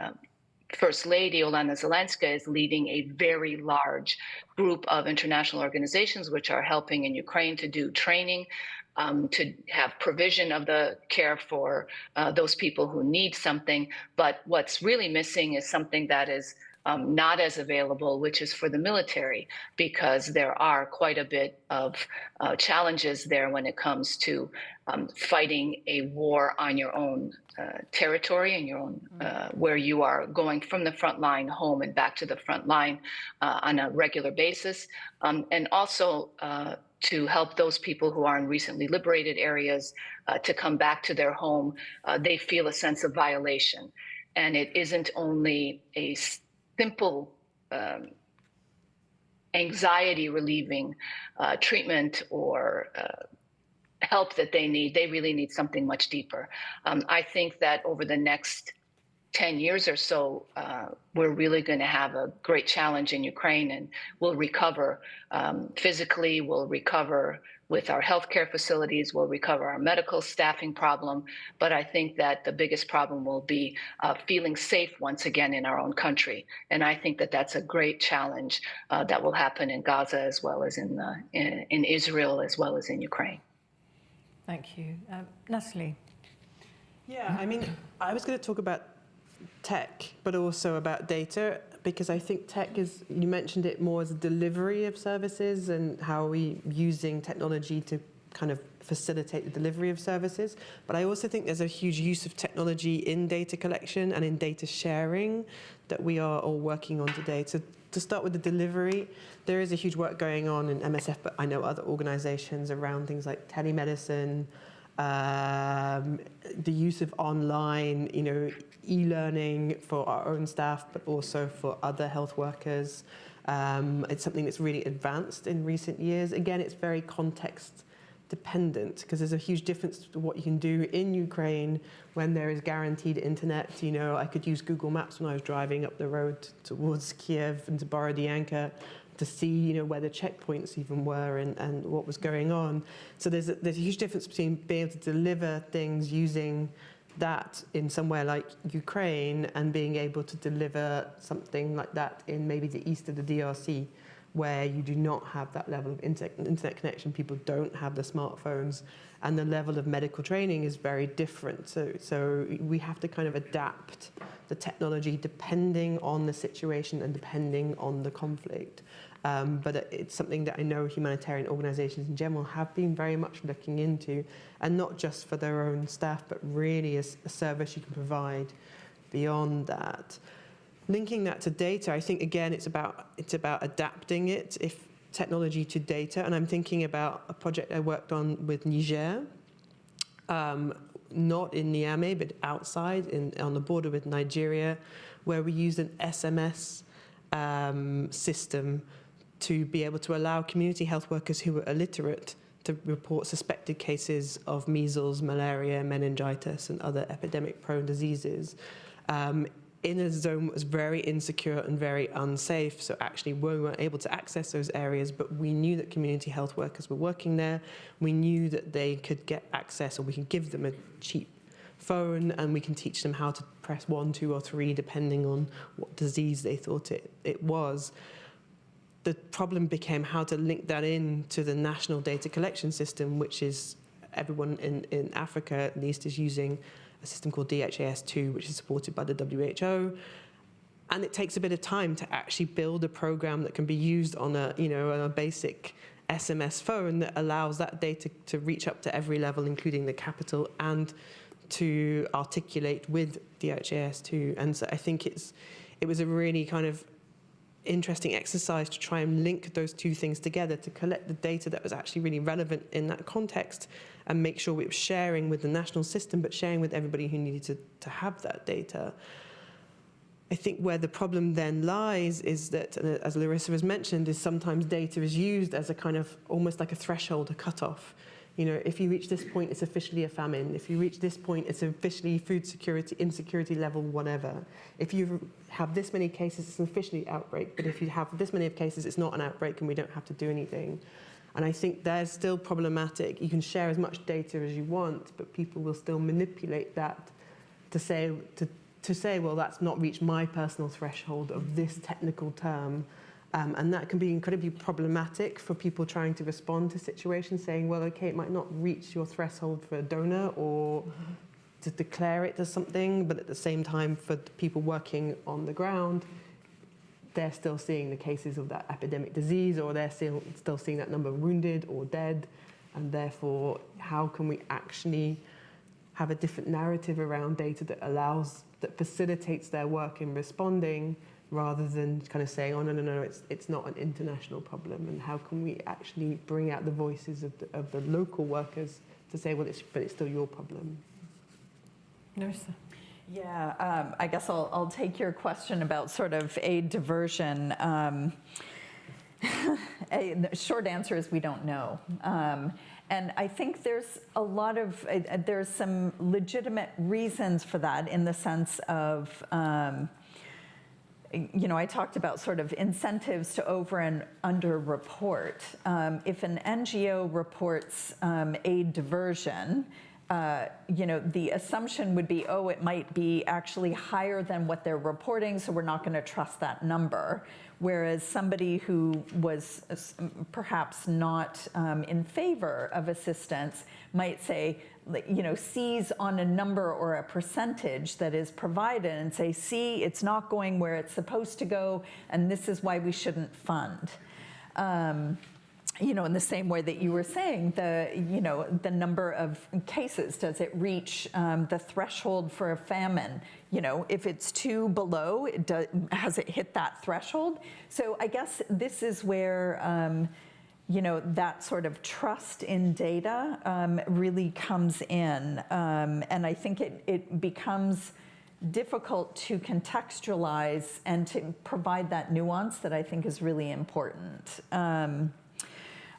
First Lady, Olena Zelenska, is leading a very large group of international organizations which are helping in Ukraine to do training, to have provision of the care for those people who need something. But what's really missing is something that is not as available, which is for the military, because there are quite a bit of challenges there when it comes to fighting a war on your own territory and your own, where you are going from the front line home and back to the front line on a regular basis. And also to help those people who are in recently liberated areas to come back to their home. They feel a sense of violation. And it isn't only a simple anxiety relieving treatment or help that they need. They really need something much deeper. I think that over the next 10 years or so, we're really going to have a great challenge in Ukraine, and we'll recover physically, we'll recover with our healthcare facilities, we'll recover our medical staffing problem. But I think that the biggest problem will be feeling safe once again in our own country. And I think that that's a great challenge that will happen in Gaza as well as in Israel as well as in Ukraine. Thank you. Natalie. Yeah, I mean, I was going to talk about tech, but also about data, because I think tech is, you mentioned it more as a delivery of services and how we using technology to kind of facilitate the delivery of services. But I also think there's a huge use of technology in data collection and in data sharing that we are all working on today. So to start with the delivery, there is a huge work going on in MSF, but I know other organizations around things like telemedicine, the use of online, e-learning for our own staff, but also for other health workers. It's something that's really advanced in recent years. Again, it's very context dependent, because there's a huge difference to what you can do in Ukraine when there is guaranteed internet. I could use Google Maps when I was driving up the road towards Kiev and to Borodianka to see, where the checkpoints even were and what was going on. So there's a huge difference between being able to deliver things using that in somewhere like Ukraine and being able to deliver something like that in maybe the east of the DRC, where you do not have that level of internet connection, people don't have the smartphones, and the level of medical training is very different. So we have to kind of adapt the technology depending on the situation and depending on the conflict. But it's something that I know humanitarian organizations in general have been very much looking into, and not just for their own staff, but really as a service you can provide beyond that. Linking that to data, I think again it's about adapting it, if technology to data, and I'm thinking about a project I worked on with Niger, not in Niamey but outside on the border with Nigeria, where we used an SMS system to be able to allow community health workers who were illiterate to report suspected cases of measles, malaria, meningitis, and other epidemic-prone diseases in a zone that was very insecure and very unsafe. So actually we weren't able to access those areas, but we knew that community health workers were working there. We knew that they could get access, or we could give them a cheap phone, and we can teach them how to press 1, 2, or 3, depending on what disease they thought it was. The problem became how to link that in to the national data collection system, which is everyone in Africa at least is using a system called DHIS2, which is supported by the WHO. And it takes a bit of time to actually build a program that can be used on a basic SMS phone that allows that data to reach up to every level, including the capital, and to articulate with DHIS2. And so I think it was a really kind of interesting exercise to try and link those two things together, to collect the data that was actually really relevant in that context and make sure we were sharing with the national system, but sharing with everybody who needed to have that data. I think where the problem then lies is that, as Larissa has mentioned, is sometimes data is used as a kind of almost like a threshold, a cutoff. You know, if you reach this point, it's officially a famine. If you reach this point, it's officially food security, insecurity level, whatever. If you have this many cases, it's an officially outbreak. But if you have this many cases, it's not an outbreak and we don't have to do anything. And I think there's still problematic. You can share as much data as you want, but people will still manipulate that to say, well, that's not reached my personal threshold of this technical term. And that can be incredibly problematic for people trying to respond to situations, saying, well, okay, it might not reach your threshold for a donor or to declare it as something, but at the same time, for the people working on the ground, they're still seeing the cases of that epidemic disease, or they're still seeing that number of wounded or dead. And therefore, how can we actually have a different narrative around data that facilitates their work in responding, rather than kind of saying, oh, no, it's not an international problem, and how can we actually bring out the voices of the local workers to say, well, it's still your problem. Larissa? Yeah, I guess I'll take your question about sort of aid diversion. The short answer is we don't know. And I think there's there's some legitimate reasons for that, in the sense of, I talked about sort of incentives to over and under report. If an NGO reports aid diversion, the assumption would be, oh, it might be actually higher than what they're reporting, so we're not going to trust that number. Whereas somebody who was perhaps not in favor of assistance might say, seize on a number or a percentage that is provided and say, see, it's not going where it's supposed to go, and this is why we shouldn't fund. In the same way that you were saying, the number of cases, does it reach the threshold for a famine? If it's too below, has it hit that threshold? So I guess this is where, that sort of trust in data really comes in. And I think it becomes difficult to contextualize and to provide that nuance that I think is really important.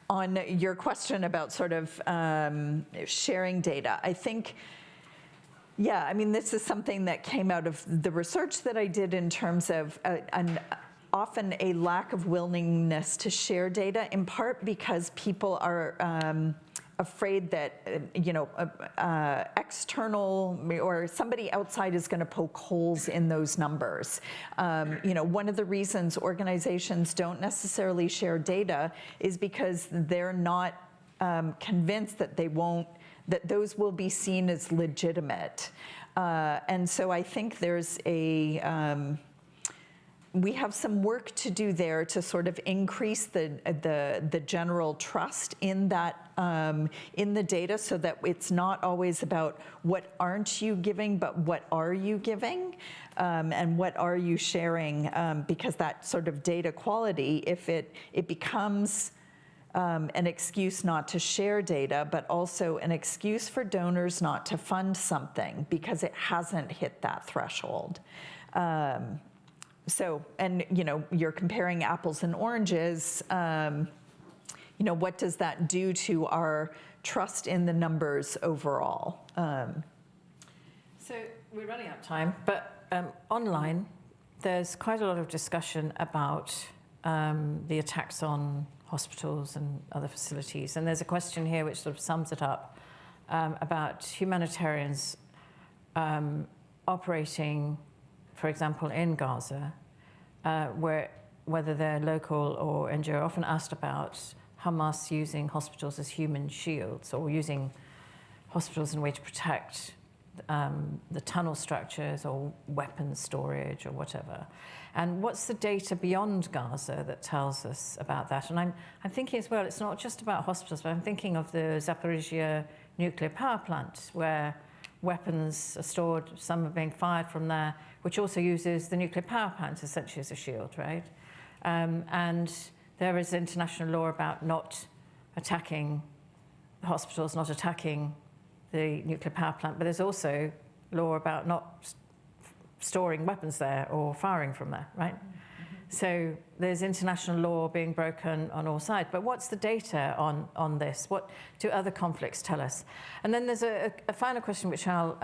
On your question about sort of sharing data, I think, this is something that came out of the research that I did in terms of often a lack of willingness to share data, in part because people are afraid that external or somebody outside is going to poke holes in those numbers. One of the reasons organizations don't necessarily share data is because they're not convinced that that those will be seen as legitimate. And so I think there's we have some work to do there to sort of increase the general trust in that in the data, so that it's not always about what aren't you giving, but what are you giving, and what are you sharing, because that sort of data quality, if it becomes an excuse not to share data, but also an excuse for donors not to fund something because it hasn't hit that threshold. You're comparing apples and oranges. What does that do to our trust in the numbers overall? So we're running out of time, but online, there's quite a lot of discussion about the attacks on hospitals and other facilities. And there's a question here which sort of sums it up about humanitarians operating, for example, in Gaza, whether they're local or NGO, often asked about Hamas using hospitals as human shields, or using hospitals in a way to protect the tunnel structures or weapons storage or whatever. And what's the data beyond Gaza that tells us about that? And I'm thinking as well, it's not just about hospitals, but I'm thinking of the Zaporizhia nuclear power plant, where weapons are stored, some are being fired from there, which also uses the nuclear power plant essentially as a shield, right? And there is international law about not attacking the hospitals, not attacking the nuclear power plant, but there's also law about not storing weapons there or firing from there, right? Mm-hmm. So there's international law being broken on all sides. But what's the data on this? What do other conflicts tell us? And then there's a final question which I'll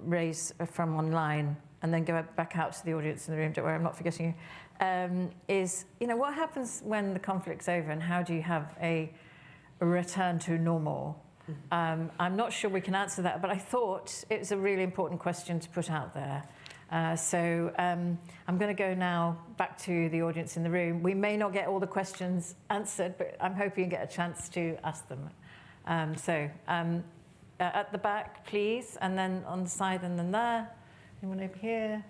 raise from online and then go back out to the audience in the room, don't worry, I'm not forgetting you, is, what happens when the conflict's over, and how do you have a return to normal? I'm not sure we can answer that, but I thought it was a really important question to put out there. So I'm going to go now back to the audience in the room. We may not get all the questions answered, but I'm hoping you get a chance to ask them. At the back, please, and then on the side, and then there. Anyone over here?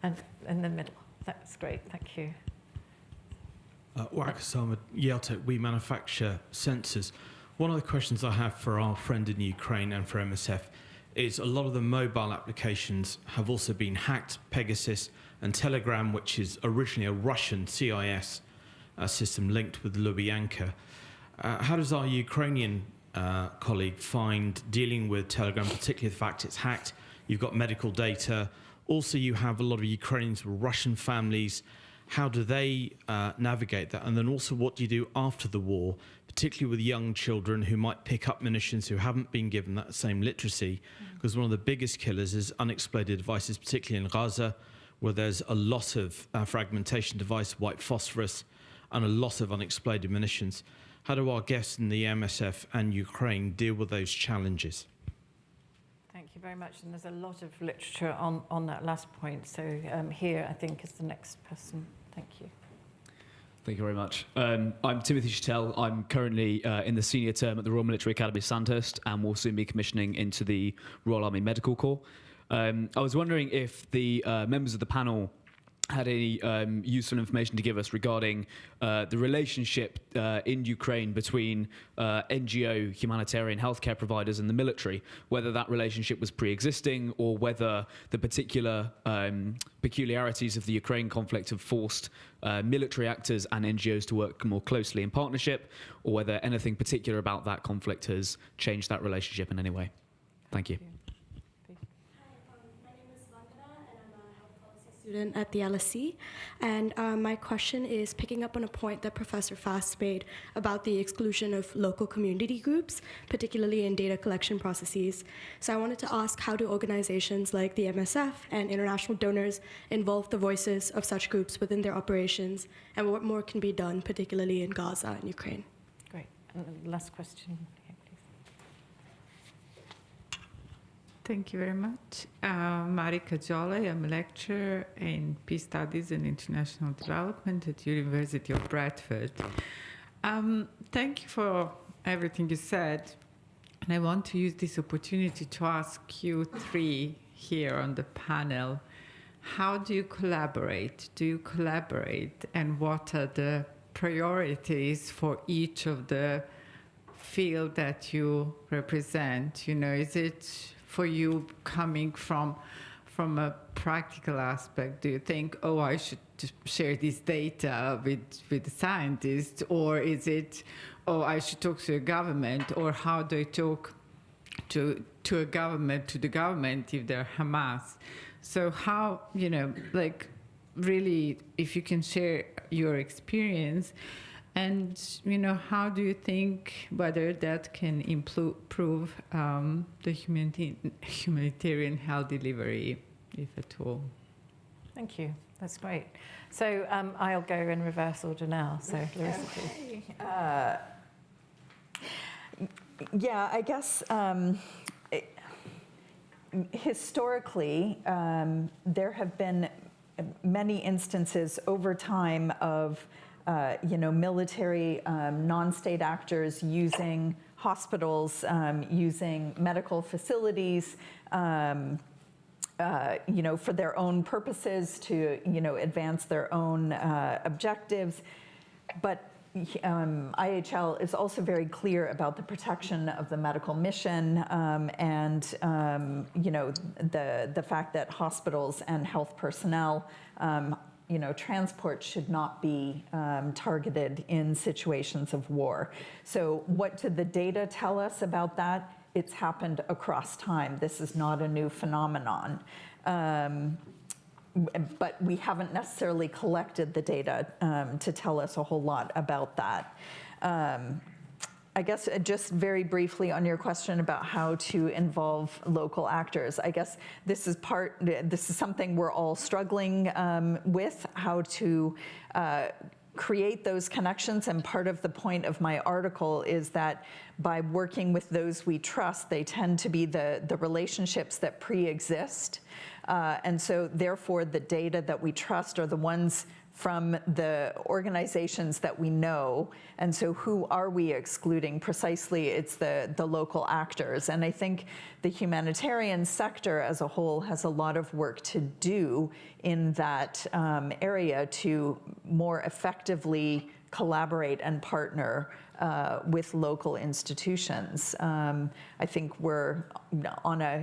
And in the middle. That's great, thank you. Warwick Osama, Yale Tech, we manufacture sensors. One of the questions I have for our friend in Ukraine and for MSF is a lot of the mobile applications have also been hacked. Pegasus and Telegram, which is originally a Russian CIS system linked with Lubyanka. How does our Ukrainian colleague find dealing with Telegram, particularly the fact it's hacked? You've got medical data. Also, you have a lot of Ukrainians with Russian families. How do they navigate that? And then also, what do you do after the war, particularly with young children who might pick up munitions who haven't been given that same literacy? Because one of the biggest killers is unexploded devices, particularly in Gaza, where there's a lot of fragmentation device, white phosphorus, and a lot of unexploded munitions. How do our guests in the MSF and Ukraine deal with those challenges? Thank you very much. And there's a lot of literature on that last point. So here, I think, is the next person. Thank you. Thank you very much. I'm Timothy Chattel. I'm currently in the senior term at the Royal Military Academy Sandhurst, and will soon be commissioning into the Royal Army Medical Corps. I was wondering if the members of the panel had any useful information to give us regarding the relationship in Ukraine between NGO humanitarian healthcare providers and the military, whether that relationship was pre-existing or whether the particular peculiarities of the Ukraine conflict have forced military actors and NGOs to work more closely in partnership, or whether anything particular about that conflict has changed that relationship in any way. Thank you. Student at the LSE, and my question is picking up on a point that Professor Fast made about the exclusion of local community groups, particularly in data collection processes. So I wanted to ask, how do organizations like the MSF and international donors involve the voices of such groups within their operations, and what more can be done, particularly in Gaza and Ukraine? Great, And the last question. Yeah, please. Thank you very much. Marika Jolley, I'm a lecturer in Peace Studies and International Development at University of Bradford. Thank you for everything you said. And I want to use this opportunity to ask you three here on the panel, how do you collaborate? Do you collaborate? And what are the priorities for each of the field that you represent? You know, is it for you coming from a practical aspect? Do you think, oh, I should share this data with the scientists? Or is it, oh, I should talk to a government? Or how do I talk to a government, to the government if they're Hamas? So how, you know, like really, if you can share your experience, and, you know, how do you think whether that can improve the humanitarian health delivery, if at all? Thank you. That's great. So I'll go in reverse order now. So Larissa, please. Yeah, I guess historically, there have been many instances over time of military non-state actors using hospitals, using medical facilities, for their own purposes to, advance their own objectives. But IHL is also very clear about the protection of the medical mission and, the fact that hospitals and health personnel transport should not be targeted in situations of war. So what did the data tell us about that? It's happened across time. This is not a new phenomenon. But we haven't necessarily collected the data to tell us a whole lot about that. I guess just very briefly on your question about how to involve local actors, I guess this is something we're all struggling with, how to create those connections. And part of the point of my article is that by working with those we trust, they tend to be the relationships that pre-exist. And so therefore the data that we trust are the ones from the organizations that we know. And so who are we excluding? Precisely, it's the local actors. And I think the humanitarian sector as a whole has a lot of work to do in that area to more effectively collaborate and partner with local institutions. I think we're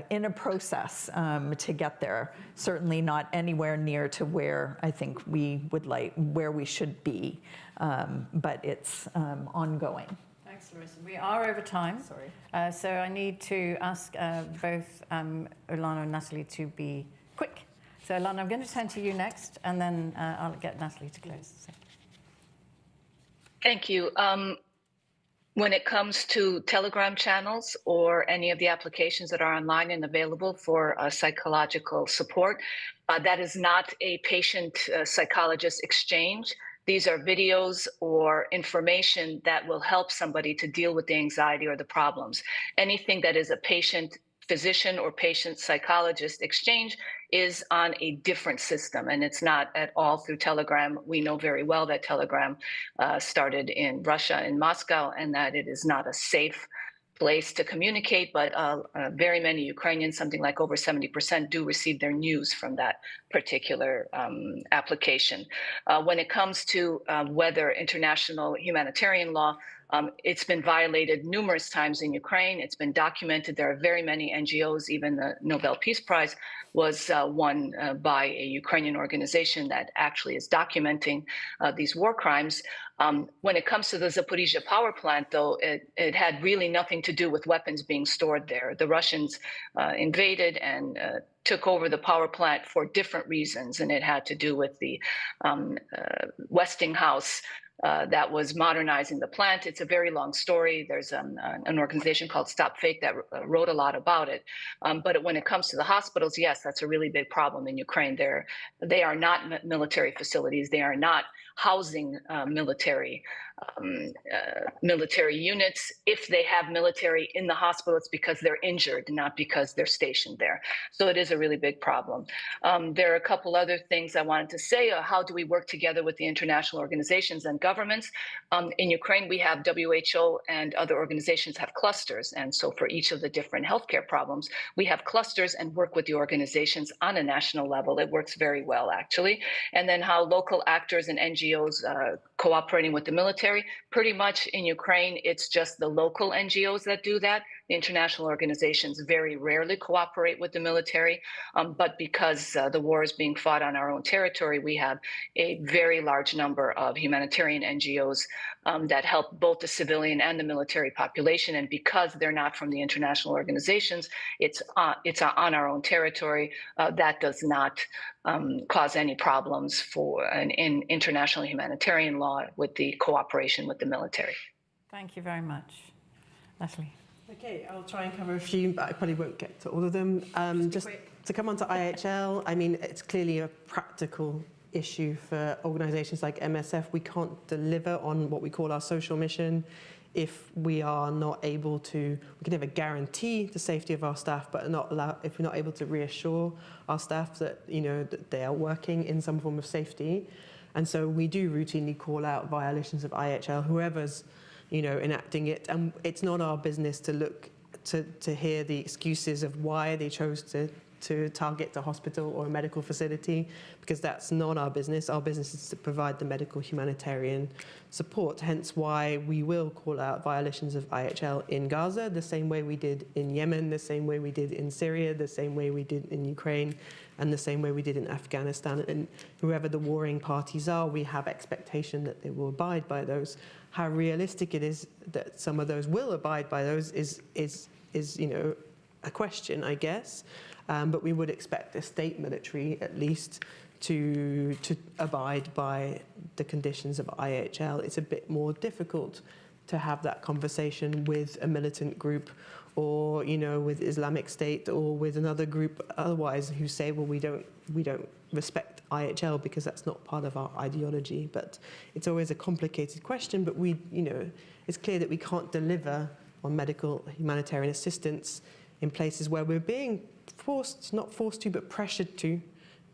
in a process to get there. Certainly not anywhere near to where I think where we should be, but it's ongoing. Thanks, Larissa. We are over time. Sorry. So I need to ask both Ilana and Natalie to be quick. So Ilana, I'm going to turn to you next, and then I'll get Natalie to close. So. Thank you. When it comes to Telegram channels or any of the applications that are online and available for psychological support, that is not a patient psychologist exchange. These are videos or information that will help somebody to deal with the anxiety or the problems. Anything that is a patient physician or patient psychologist exchange is on a different system, and it's not at all through Telegram. We know very well that Telegram started in Russia, in Moscow, and that it is not a safe place to communicate, but very many Ukrainians, something like over 70%, do receive their news from that particular application. When it comes to whether international humanitarian law, it's been violated numerous times in Ukraine. It's been documented. There are very many NGOs, even the Nobel Peace Prize was won by a Ukrainian organization that actually is documenting these war crimes. When it comes to the Zaporizhzhia power plant, though, it had really nothing to do with weapons being stored there. The Russians invaded and took over the power plant for different reasons, and it had to do with the Westinghouse that was modernizing the plant. It's a very long story. There's an organization called Stop Fake that wrote a lot about it. But when it comes to the hospitals, yes, that's a really big problem in Ukraine. They are not military facilities. They are not housing military units. If they have military in the hospital, it's because they're injured, not because they're stationed there. So it is a really big problem. There are a couple other things I wanted to say. How do we work together with the international organizations and governments? In Ukraine, we have WHO and other organizations have clusters. And so for each of the different healthcare problems, we have clusters and work with the organizations on a national level. It works very well, actually. And then how local actors and NGOs cooperating with the military. Pretty much in Ukraine, it's just the local NGOs that do that. The international organizations very rarely cooperate with the military, but because the war is being fought on our own territory, we have a very large number of humanitarian NGOs that help both the civilian and the military population. And because they're not from the international organizations, it's on our own territory. That does not cause any problems in international humanitarian law with the cooperation with the military. Thank you very much. Natalie. Okay, I'll try and cover a few, but I probably won't get to all of them. Just to come on to IHL, I mean, it's clearly a practical issue for organisations like MSF. We can't deliver on what we call our social mission if we are not able to, we can never guarantee the safety of our staff, but if we're not able to reassure our staff that, you know, that they are working in some form of safety. And so we do routinely call out violations of IHL, whoever's, you know, enacting it. And it's not our business to look to hear the excuses of why they chose to target a hospital or a medical facility, because that's not our business. Our business is to provide the medical humanitarian support, hence why we will call out violations of IHL in Gaza, the same way we did in Yemen, the same way we did in Syria, the same way we did in Ukraine, and the same way we did in Afghanistan. And whoever the warring parties are, we have expectation that they will abide by those. How realistic it is that some of those will abide by those is you know, a question, I guess. But we would expect the state military, at least, to abide by the conditions of IHL. It's a bit more difficult to have that conversation with a militant group, or, you know, with Islamic State, or with another group otherwise who say, well, we don't respect IHL because that's not part of our ideology. But it's always a complicated question. But we, you know, it's clear that we can't deliver on medical humanitarian assistance in places where we're being forced, not forced to, but pressured to,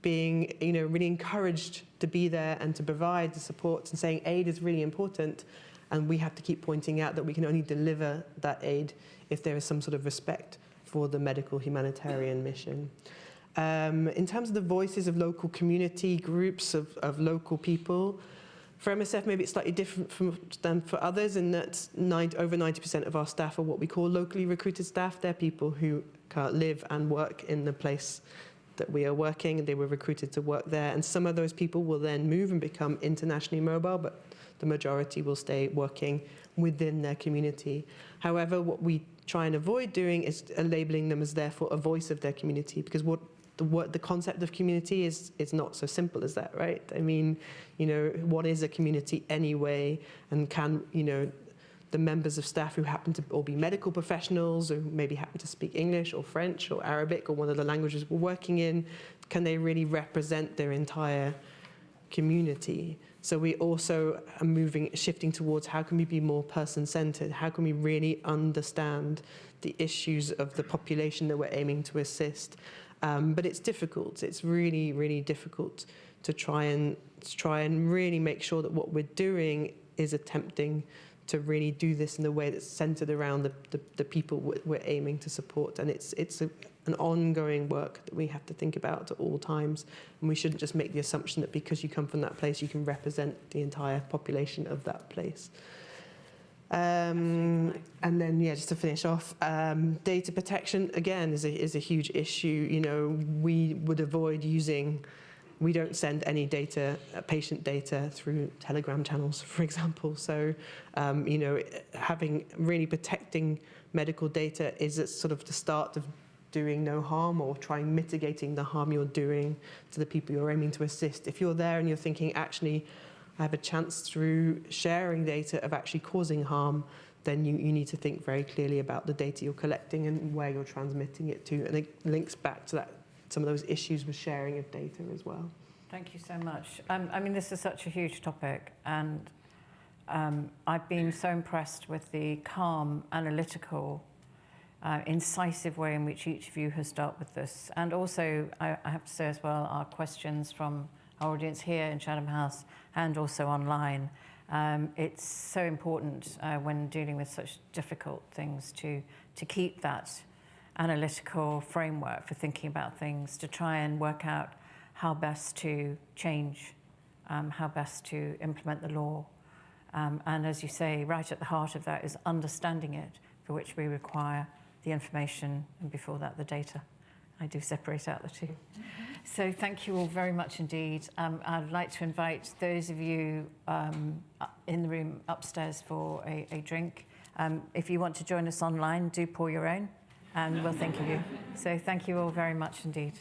being, you know, really encouraged to be there and to provide the support, and saying aid is really important. And we have to keep pointing out that we can only deliver that aid if there is some sort of respect for the medical humanitarian mission. In terms of the voices of local community groups, of local people, for MSF, maybe it's slightly different than for others, in that over 90% of our staff are what we call locally recruited staff. They're people who live and work in the place that we are working, and they were recruited to work there. And some of those people will then move and become internationally mobile, but the majority will stay working within their community. However, what we try and avoid doing is labeling them as therefore a voice of their community, because what the concept of community is not so simple as that, right? I mean, you know, what is a community anyway? And can, you know, the members of staff who happen to all be medical professionals, or maybe happen to speak English or French or Arabic or one of the languages we're working in, can they really represent their entire community? So we also are shifting towards how can we be more person-centered? How can we really understand the issues of the population that we're aiming to assist? But it's difficult. It's really, really difficult to try and really make sure that what we're doing is attempting to really do this in a way that's centered around the people we're aiming to support. And it's an ongoing work that we have to think about at all times. And we shouldn't just make the assumption that because you come from that place, you can represent the entire population of that place. And then, yeah, just to finish off, data protection, again, is a huge issue. You know, we would avoid we don't send any data, patient data, through Telegram channels, for example. So, you know, protecting medical data is at sort of the start of doing no harm, or mitigating the harm you're doing to the people you're aiming to assist. If you're there and you're thinking, actually, have a chance through sharing data of actually causing harm, then you need to think very clearly about the data you're collecting and where you're transmitting it to. And it links back to that, some of those issues with sharing of data as well. Thank you so much. I mean, this is such a huge topic, and I've been so impressed with the calm, analytical, incisive way in which each of you has dealt with this. And also, I have to say as well, our questions from our audience here in Chatham House and also online. It's so important when dealing with such difficult things to keep that analytical framework for thinking about things, to try and work out how best to change, how best to implement the law. And as you say, right at the heart of that is understanding it, for which we require the information and before that the data. I do separate out the two. So thank you all very much indeed. I'd like to invite those of you in the room upstairs for a drink. If you want to join us online, do pour your own, and we'll think of you. So thank you all very much indeed.